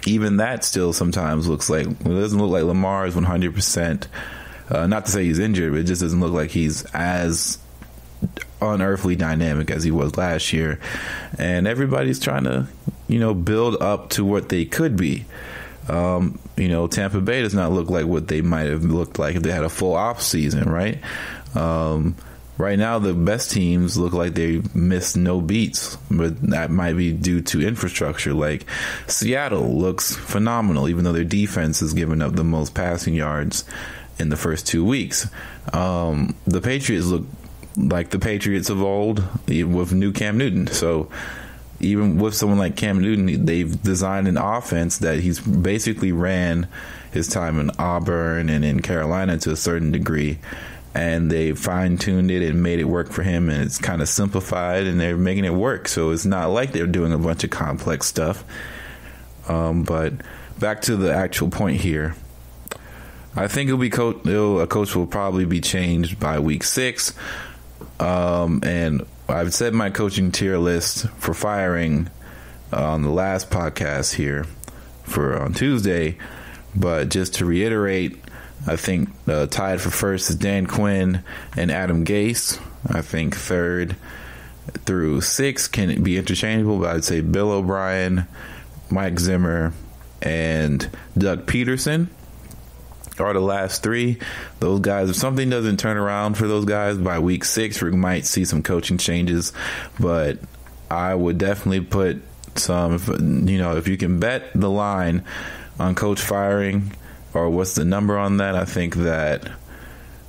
even that still sometimes looks like, it doesn't look like Lamar is 100%. Not to say he's injured, but it just doesn't look like he's as unearthly dynamic as he was last year. And everybody's trying to, build up to what they could be. Tampa Bay does not look like what they might have looked like if they had a full off season, right? Right now, the best teams look like they missed no beats, but that might be due to infrastructure. Like Seattle looks phenomenal, even though their defense has given up the most passing yards in the first 2 weeks. The Patriots look like the Patriots of old, even with new Cam Newton. So even with someone like Cam Newton, they've designed an offense that he's basically ran his time in Auburn and in Carolina to a certain degree. And they fine-tuned it and made it work for him, and it's kind of simplified, and they're making it work. So it's not like they're doing a bunch of complex stuff. But back to the actual point here. I think a coach will probably be changed by week 6. And I've set my coaching tier list for firing on the last podcast here on Tuesday. But just to reiterate, I think tied for first is Dan Quinn and Adam Gase. I think 3rd through 6 can be interchangeable, but I'd say Bill O'Brien, Mike Zimmer, and Doug Peterson are the last 3. Those guys, if something doesn't turn around for those guys by week 6, we might see some coaching changes. But I would definitely put some, if you can bet the line on coach firing, or what's the number on that, I think that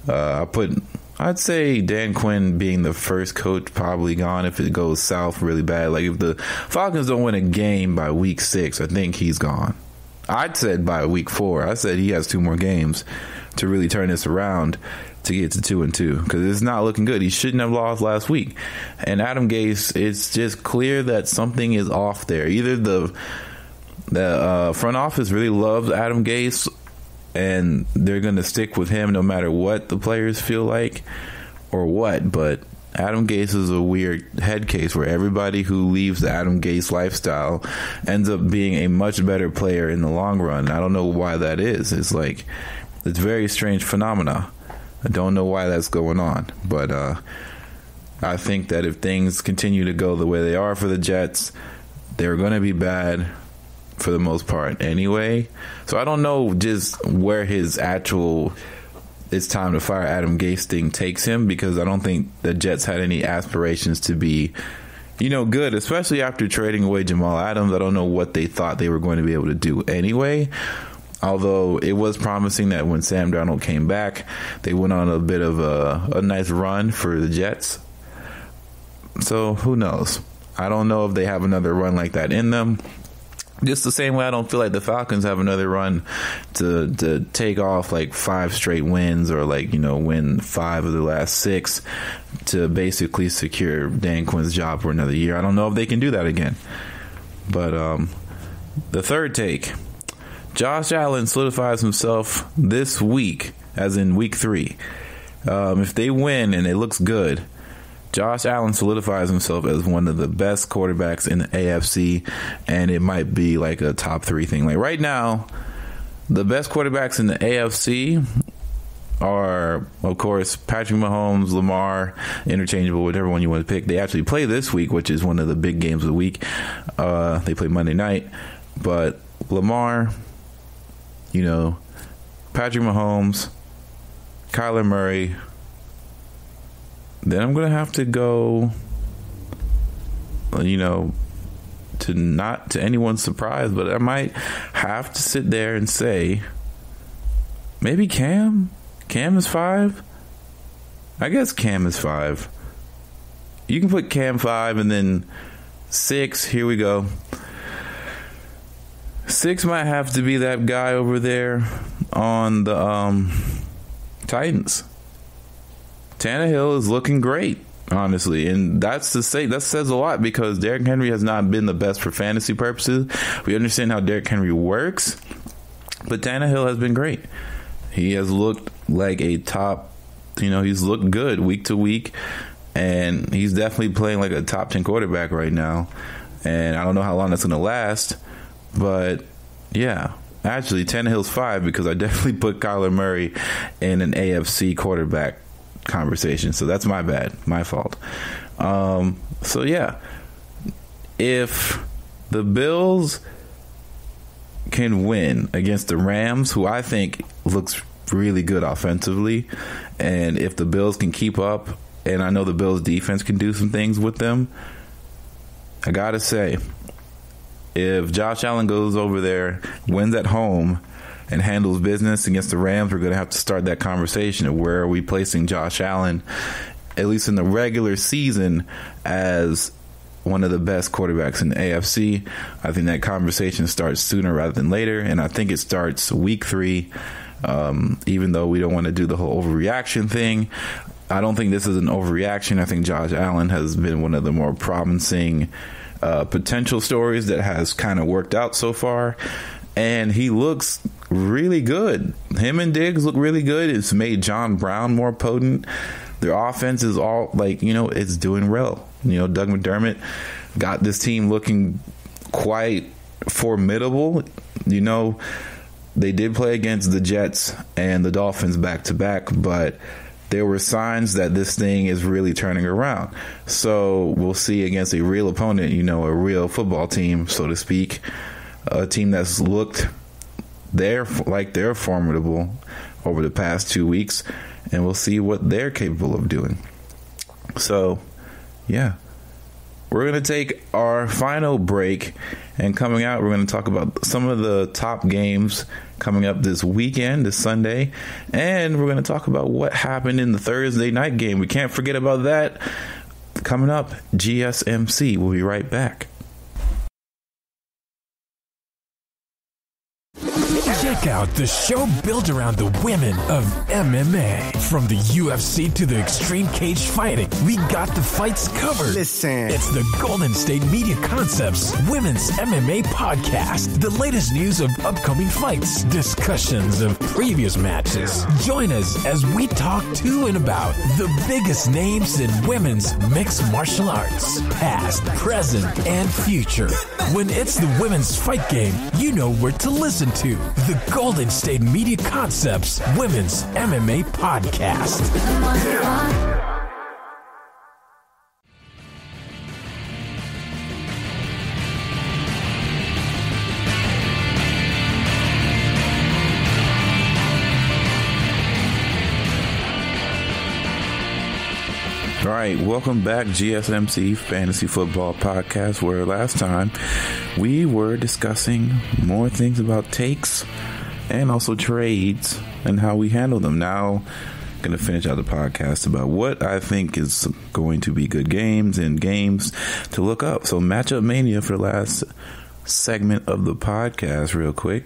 I'd say Dan Quinn being the first coach probably gone if it goes south really bad. Like if the Falcons don't win a game by week 6, I think he's gone. I'd said by week 4. I said he has 2 more games to really turn this around to get to 2-2, because it's not looking good. He shouldn't have lost last week. And Adam Gase, it's just clear that something is off there. Either the front office really loves Adam Gase and they're going to stick with him no matter what the players feel like or what, but Adam Gase is a weird head case where everybody who leaves the Adam Gase lifestyle ends up being a much better player in the long run. I don't know why that is. It's very strange phenomena. I don't know why that's going on, but I think that if things continue to go the way they are for the Jets, they're going to be bad for the most part anyway. So I don't know just where his actual it's time to fire Adam Gase thing takes him, because I don't think the Jets had any aspirations to be, good, especially after trading away Jamal Adams. I don't know what they thought they were going to be able to do anyway. Although it was promising that when Sam Darnold came back, they went on a bit of a nice run for the Jets. So who knows? I don't know if they have another run like that in them. Just the same way I don't feel like the Falcons have another run to take off like 5 straight wins or like, win 5 of the last 6 to basically secure Dan Quinn's job for another year. I don't know if they can do that again. But the third take, Josh Allen solidifies himself this week, as in week 3. If they win and it looks good, Josh Allen solidifies himself as one of the best quarterbacks in the AFC, and it might be like a top 3 thing. Like right now, the best quarterbacks in the AFC are, of course, Patrick Mahomes, Lamar, interchangeable, whatever one you want to pick. They actually play this week, which is one of the big games of the week. They play Monday night, but Lamar, Patrick Mahomes, Kyler Murray. Then I'm going to have to go, to not to anyone's surprise, but I might have to sit there and say, maybe Cam? Cam is 5? I guess Cam is 5. You can put Cam 5 and then 6. Here we go. 6 might have to be that guy over there on the Titans. Tannehill is looking great, honestly, and that says a lot because Derrick Henry has not been the best for fantasy purposes. We understand how Derrick Henry works, but Tannehill has been great. He has looked like a top, he's looked good week to week, and he's definitely playing like a top 10 quarterback right now. And I don't know how long that's going to last, but yeah. Actually, Tannehill's 5 because I definitely put Kyler Murray in an AFC quarterback conversation. So that's my bad. My fault. So, yeah. If the Bills can win against the Rams, who I think looks really good offensively, and if the Bills can keep up, and I know the Bills defense can do some things with them, I got to say, if Josh Allen goes over there, wins at home, and handles business against the Rams, we're going to have to start that conversation of where are we placing Josh Allen, at least in the regular season, as one of the best quarterbacks in the AFC. I think that conversation starts sooner rather than later, and I think it starts week 3, even though we don't want to do the whole overreaction thing. I don't think this is an overreaction. I think Josh Allen has been one of the more promising potential stories that has kind of worked out so far, and he looks really good. Him and Diggs look really good. It's made John Brown more potent. Their offense is all it's doing well. Doug McDermott got this team looking quite formidable. They did play against the Jets and the Dolphins back to back, but there were signs that this thing is really turning around. So we'll see against a real opponent, a real football team, so to speak, a team that's looked they're formidable over the past 2 weeks, and we'll see what they're capable of doing. So, yeah. We're going to take our final break, and coming out, we're going to talk about some of the top games coming up this weekend, this Sunday, and we're going to talk about what happened in the Thursday night game. We can't forget about that. Coming up, GSMC. We'll be right back. Check out the show built around the women of MMA. From the UFC to the extreme cage fighting, we got the fights covered. Listen. It's the Golden State Media Concepts Women's MMA Podcast. The latest news of upcoming fights, discussions of previous matches. Join us as we talk to and about the biggest names in women's mixed martial arts, past, present, and future. When it's the women's fight game, you know where to listen to. The Golden State Media Concepts Women's MMA Podcast. All right, welcome back, GSMC Fantasy Football Podcast, where last time we were discussing more things about takes and also trades and how we handle them. Now, I'm going to finish out the podcast about what I think is going to be good games and games to look up. So, Matchup Mania for the last segment of the podcast real quick.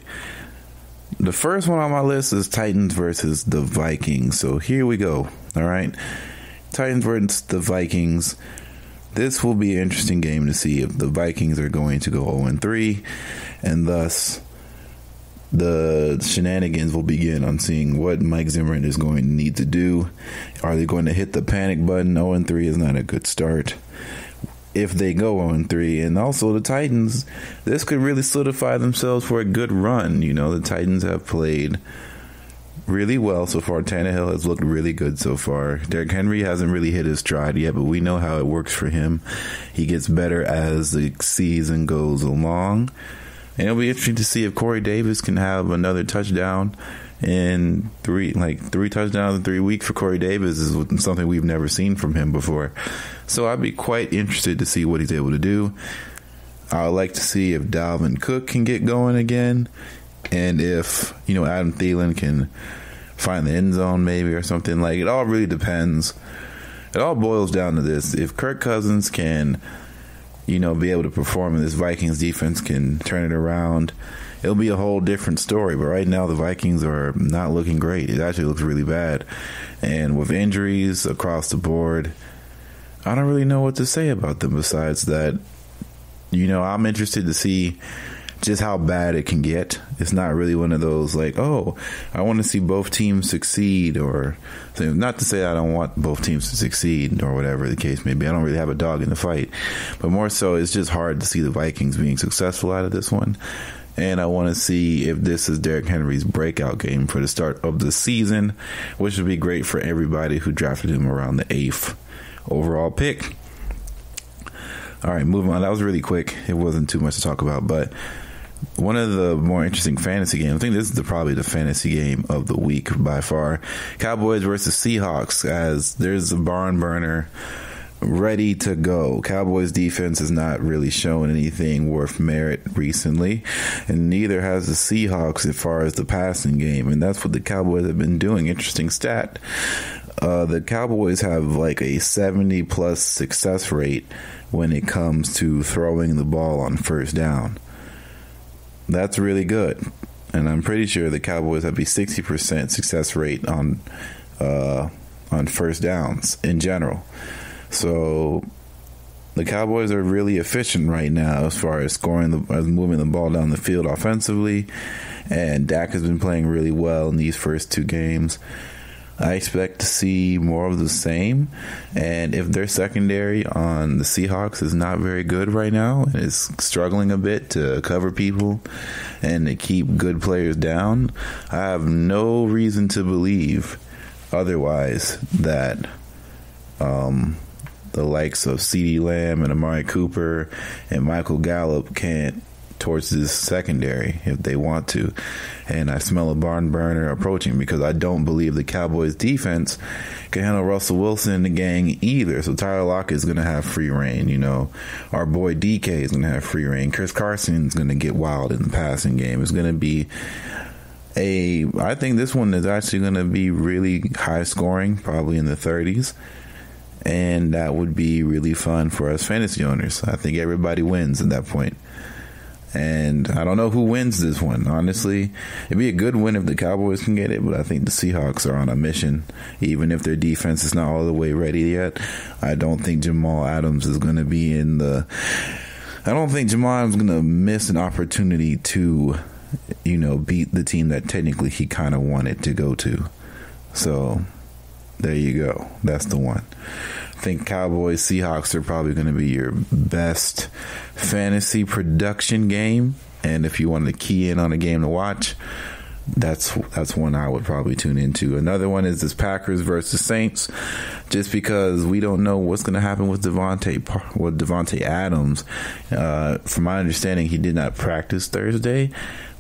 The first one on my list is Titans versus the Vikings. So here we go. All right. Titans versus the Vikings. This will be an interesting game to see if the Vikings are going to go 0-3, and thus the shenanigans will begin on seeing what Mike Zimmerman is going to need to do. Are they going to hit the panic button? 0-3 is not a good start. If they go 0-3, and also the Titans, this could really solidify themselves for a good run. You know, the Titans have played really well so far. Tannehill has looked really good so far. Derrick Henry hasn't really hit his stride yet, but we know how it works for him. He gets better as the season goes along. And it'll be interesting to see if Corey Davis can have another touchdown in three touchdowns in 3 weeks for Corey Davis is something we've never seen from him before. So I'd be quite interested to see what he's able to do. I'd like to see if Dalvin Cook can get going again, and if, you know, Adam Thielen can find the end zone maybe or something. Like, it all really depends. It all boils down to this. If Kirk Cousins can, you know, be able to perform and this Vikings defense can turn it around, it'll be a whole different story. But right now the Vikings are not looking great. It actually looks really bad. And with injuries across the board, I don't really know what to say about them besides that, you know, I'm interested to see just how bad it can get. It's not really one of those like, oh, I want to see both teams succeed, or not to say I don't want both teams to succeed or whatever the case may be. I don't really have a dog in the fight, but more so it's just hard to see the Vikings being successful out of this one. And I want to see if this is Derrick Henry's breakout game for the start of the season, which would be great for everybody who drafted him around the 8th overall pick. All right, moving on. That was really quick. It wasn't too much to talk about, but one of the more interesting fantasy games, I think this is probably the fantasy game of the week by far, Cowboys versus Seahawks, as there's a barn burner ready to go. Cowboys defense has not really shown anything worth merit recently, and neither has the Seahawks as far as the passing game, and that's what the Cowboys have been doing. Interesting stat. The Cowboys have like a 70+ success rate when it comes to throwing the ball on first down. That's really good. And I'm pretty sure the Cowboys have a 60% success rate on first downs in general. So the Cowboys are really efficient right now as far as moving the ball down the field offensively. And Dak has been playing really well in these first 2 games. I expect to see more of the same. And if their secondary on the Seahawks is not very good right now and is struggling a bit to cover people and to keep good players down, I have no reason to believe otherwise that the likes of CeeDee Lamb and Amari Cooper and Michael Gallup can't torch this secondary if they want to. And I smell a barn burner approaching, because I don't believe the Cowboys defense can handle Russell Wilson and the gang either. So Tyler Lockett is going to have free reign. You know, our boy DK is going to have free reign. Chris Carson is going to get wild in the passing game. It's going to be I think this one is actually going to be really high scoring, probably in the 30s. And that would be really fun for us fantasy owners. I think everybody wins at that point. And I don't know who wins this one, honestly. It'd be a good win if the Cowboys can get it, but I think the Seahawks are on a mission. Even if their defense is not all the way ready yet, I don't think Jamal Adams is going to be I don't think Jamal Adams is going to miss an opportunity to, you know, beat the team that technically he kind of wanted to go to. So there you go. That's the one. I think Cowboys, Seahawks are probably going to be your best fantasy production game. And if you want to key in on a game to watch, that's one I would probably tune into. Another one is this Packers versus Saints, just because we don't know what's going to happen with Devontae Adams. From my understanding, he did not practice Thursday.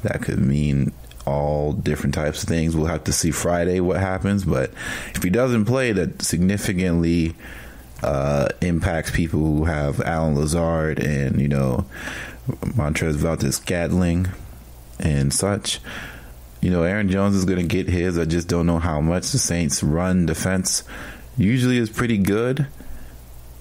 That could mean all different types of things. We'll have to see Friday what happens. But if he doesn't play, that significantly impacts people who have Alan Lazard and, you know, Montrezl Valdes-Scantling and such. You know, Aaron Jones is going to get his. I just don't know how much. The Saints' run defense usually is pretty good.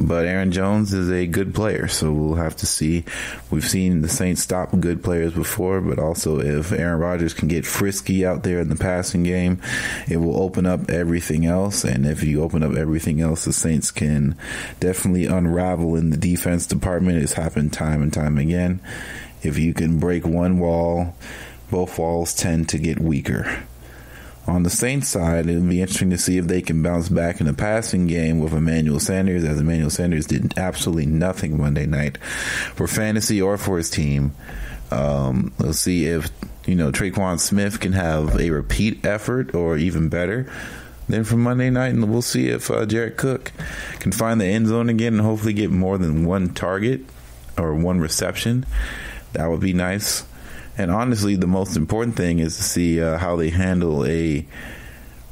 But Aaron Jones is a good player, so we'll have to see. We've seen the Saints stop good players before, but also if Aaron Rodgers can get frisky out there in the passing game, it will open up everything else. And if you open up everything else, the Saints can definitely unravel in the defense department. It's happened time and time again. If you can break one wall, both walls tend to get weaker. On the Saints side, it'll be interesting to see if they can bounce back in the passing game with Emmanuel Sanders, as Emmanuel Sanders did absolutely nothing Monday night for fantasy or for his team. We'll see if, Traquan Smith can have a repeat effort or even better than from Monday night, and we'll see if Jared Cook can find the end zone again and hopefully get more than one target or one reception. That would be nice. And honestly, the most important thing is to see how they handle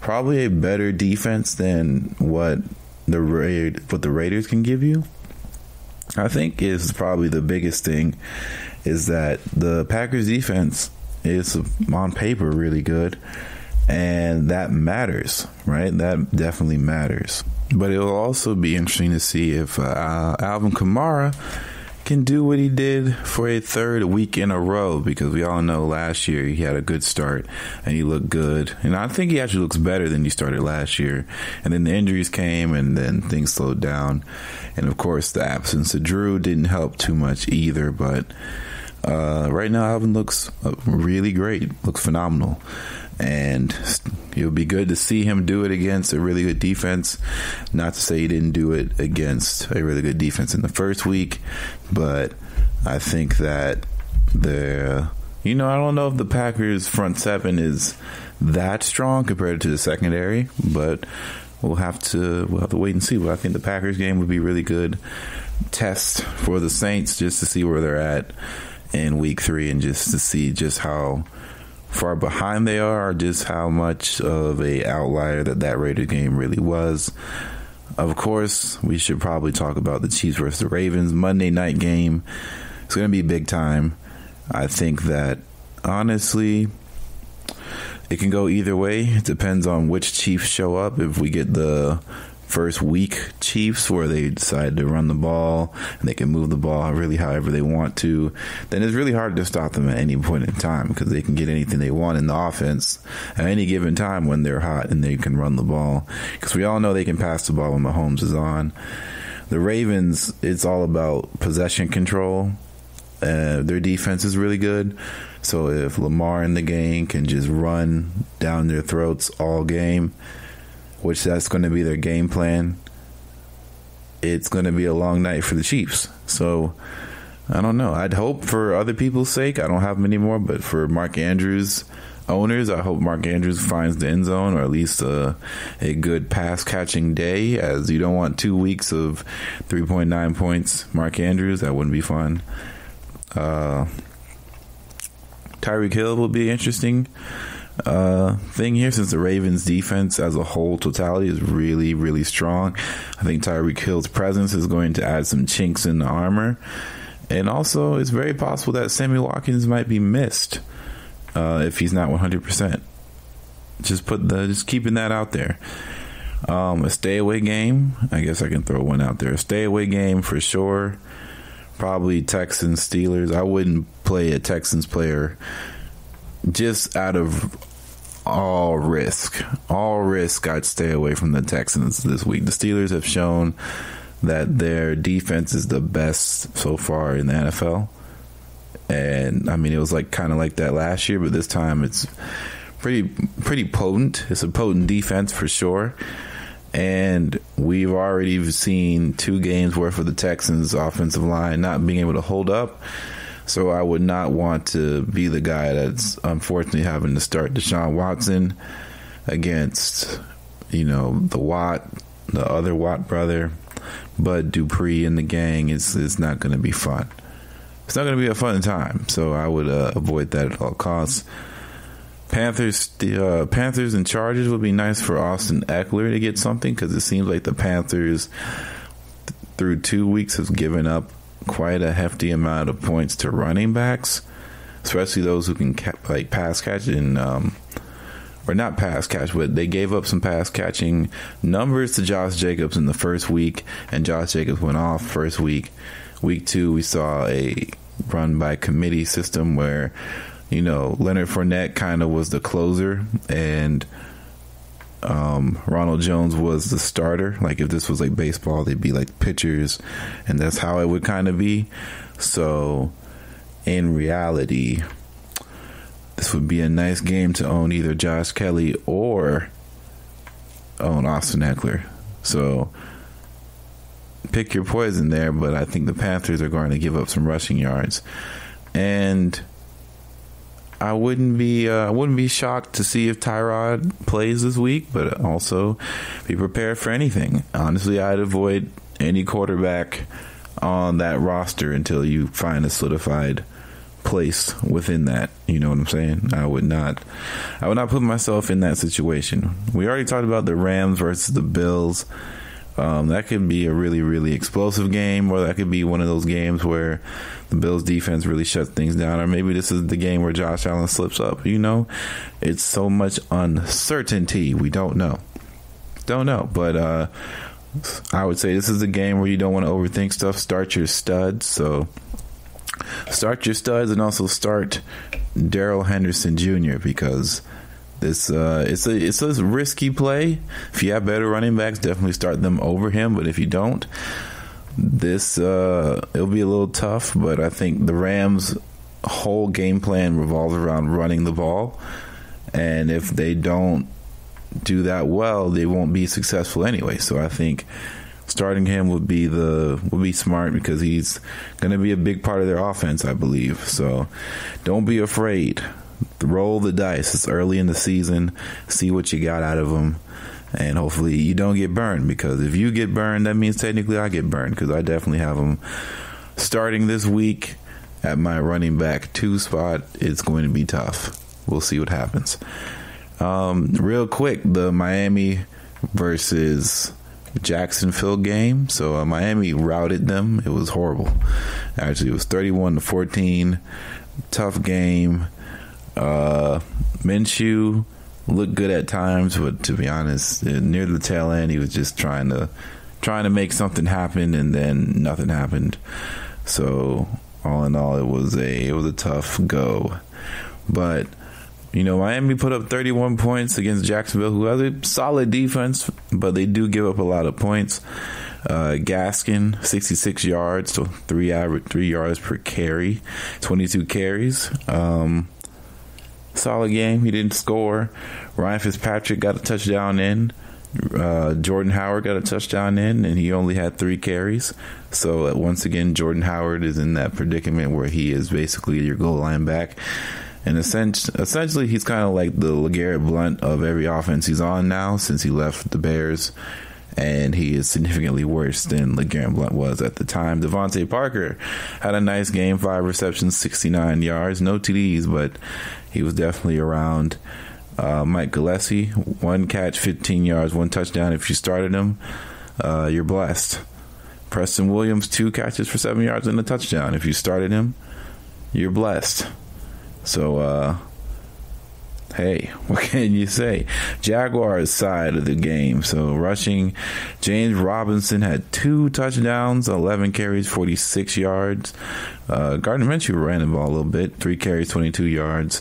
probably a better defense than what the Raiders can give you. I think is probably the biggest thing is that the Packers defense is on paper really good, and that matters, right? That definitely matters. But it will also be interesting to see if Alvin Kamara can do what he did for a third week in a row, because we all know last year he had a good start and he looked good, and I think he actually looks better than he started last year, and then the injuries came and then things slowed down, and of course the absence of Drew didn't help too much either. But right now Alvin looks really great, looks phenomenal, and it'll be good to see him do it against a really good defense. Not to say he didn't do it against a really good defense in the first week, but I think that I don't know if the Packers front seven is that strong compared to the secondary, but we'll have to wait and see. But I think the Packers game would be a really good test for the Saints, just to see where they're at in week 3 and just to see just how far behind they are, just how much of a outlier that Raiders game really was. Of course, we should probably talk about the Chiefs versus the Ravens Monday night game. It's going to be big time. I think that, honestly, it can go either way. It depends on which Chiefs show up. If we get the first week Chiefs where they decide to run the ball and they can move the ball really however they want to, then it's really hard to stop them at any point in time, because they can get anything they want in the offense at any given time when they're hot and they can run the ball, because we all know they can pass the ball when Mahomes is on. The Ravens, it's all about possession control. Their defense is really good, so if Lamar and the gang can just run down their throats all game, which that's going to be their game plan, it's going to be a long night for the Chiefs. So I don't know. I'd hope for other people's sake, I don't have them anymore, but for Mark Andrews owners, I hope Mark Andrews finds the end zone, or at least a good pass catching day, as you don't want 2 weeks of 3.9 points Mark Andrews. That wouldn't be fun. Tyreek Hill will be interesting thing here, since the Ravens defense as a whole totality is really, really strong. I think Tyreek Hill's presence is going to add some chinks in the armor, and also it's very possible that Sammy Watkins might be missed if he's not 100%. Just keeping that out there. A stay away game, I guess I can throw one out there. A stay away game for sure. Probably Texans Steelers. I wouldn't play a Texans player just out of all risk. All risk, I'd stay away from the Texans this week. The Steelers have shown that their defense is the best so far in the NFL. And I mean, it was kind of like that last year, but this time it's pretty potent. It's a potent defense for sure. And we've already seen 2 games worth of the Texans' offensive line not being able to hold up. So I would not want to be the guy that's unfortunately having to start Deshaun Watson against, the other Watt brother. Bud Dupree and the gang is not going to be fun. It's not going to be a fun time. So I would avoid that at all costs. Panthers and Chargers would be nice for Austin Eckler to get something, because it seems like the Panthers through 2 weeks have given up quite a hefty amount of points to running backs, especially those who can pass catch and or not pass catch, but they gave up some pass catching numbers to Josh Jacobs in the first week, and Josh Jacobs went off first week. Week 2, we saw a run by committee system where, Leonard Fournette kind of was the closer, and Ronald Jones was the starter. Like, if this was like baseball, they'd be like pitchers, and that's how it would kind of be. So in reality, this would be a nice game to own either Josh Kelly or own Austin Eckler. So pick your poison there, but I think the Panthers are going to give up some rushing yards. And I wouldn't be shocked to see if Tyrod plays this week, but also be prepared for anything. Honestly, I'd avoid any quarterback on that roster until you find a solidified place within that. You know what I'm saying? I would not put myself in that situation. We already talked about the Rams versus the Bills. That could be a really, really explosive game, or that could be one of those games where the Bills defense really shuts things down, or maybe this is the game where Josh Allen slips up. It's so much uncertainty. We don't know. But I would say this is a game where you don't want to overthink stuff. Start your studs. So start your studs, and also start Darrell Henderson Jr. because it's a risky play. If you have better running backs, definitely start them over him. But if you don't, it'll be a little tough. But I think the Rams' whole game plan revolves around running the ball, and if they don't do that well, they won't be successful anyway. So I think starting him would be smart, because he's going to be a big part of their offense, I believe. So don't be afraid. Roll the dice. It's early in the season. See what you got out of them, and hopefully you don't get burned, because if you get burned, that means technically I get burned, because I definitely have them starting this week at my running back 2 spot. It's going to be tough. We'll see what happens. Real quick, the Miami versus Jacksonville game. So Miami routed them. It was horrible. Actually, it was 31-14. Tough game. Minshew looked good at times, but to be honest, near the tail end, he was just trying to make something happen, and then nothing happened. So all in all, it was a tough go. But Miami put up 31 points against Jacksonville, who has a solid defense, but they do give up a lot of points. Gaskin, 66 yards, so 3 yards per carry, 22 carries. Solid game. He didn't score. Ryan Fitzpatrick got a touchdown in. Jordan Howard got a touchdown in, and he only had 3 carries. So once again, Jordan Howard is in that predicament where he is basically your goal line back. And essentially, he's kind of like the LeGarrette Blount of every offense he's on now, since he left the Bears. And he is significantly worse than LeGarrette Blount was at the time. Devontae Parker had a nice game, 5 receptions, 69 yards, no TDs, but he was definitely around. Mike Gillespie, 1 catch, 15 yards, 1 touchdown. If you started him, you're blessed. Preston Williams, 2 catches for 7 yards and a touchdown. If you started him, you're blessed. So, hey, what can you say? Jaguars side of the game. So rushing, James Robinson had 2 touchdowns, 11 carries, 46 yards. Gardner Minshew ran the ball a little bit, 3 carries, 22 yards.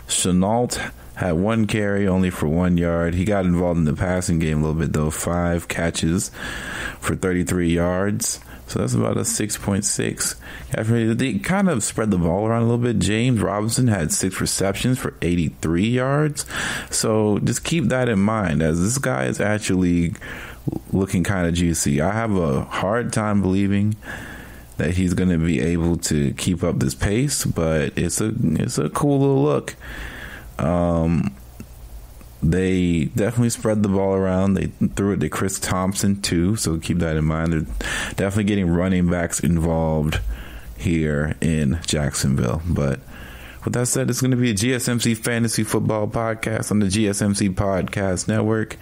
Chenault had 1 carry, only for 1 yard. He got involved in the passing game a little bit, though. 5 catches for 33 yards. So that's about a 6.6. They kind of spread the ball around a little bit. James Robinson had 6 receptions for 83 yards. So just keep that in mind, as this guy is actually looking kind of juicy. I have a hard time believing that he's going to be able to keep up this pace, but it's a cool little look. They definitely spread the ball around. They threw it to Chris Thompson too, so keep that in mind. They're definitely getting running backs involved here in Jacksonville. But with that said, it's going to be a GSMC Fantasy Football Podcast on the GSMC Podcast Network.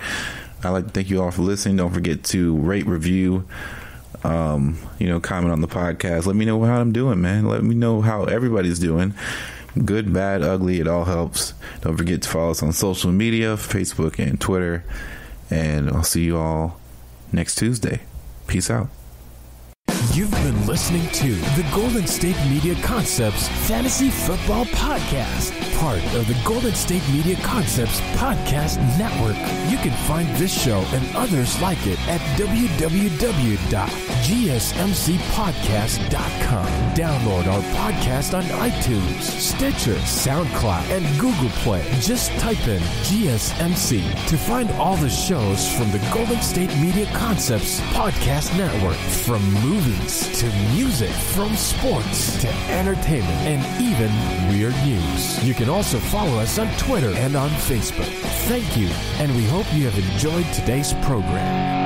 I'd like to thank you all for listening. Don't forget to rate, review, comment on the podcast. Let me know how I'm doing, man. Let me know how everybody's doing. Good, bad, ugly, it all helps. Don't forget to follow us on social media, Facebook and Twitter. And I'll see you all next Tuesday. Peace out. You've been listening to the Golden State Media Concepts Fantasy Football Podcast, part of the Golden State Media Concepts Podcast Network. You can find this show and others like it at www.gsmcpodcast.com. Download our podcast on iTunes, Stitcher, SoundCloud, and Google Play. Just type in GSMC to find all the shows from the Golden State Media Concepts Podcast Network, from movies to music, from sports to entertainment, and even weird news. You can also follow us on Twitter and on Facebook. Thank you, and we hope you have enjoyed today's program.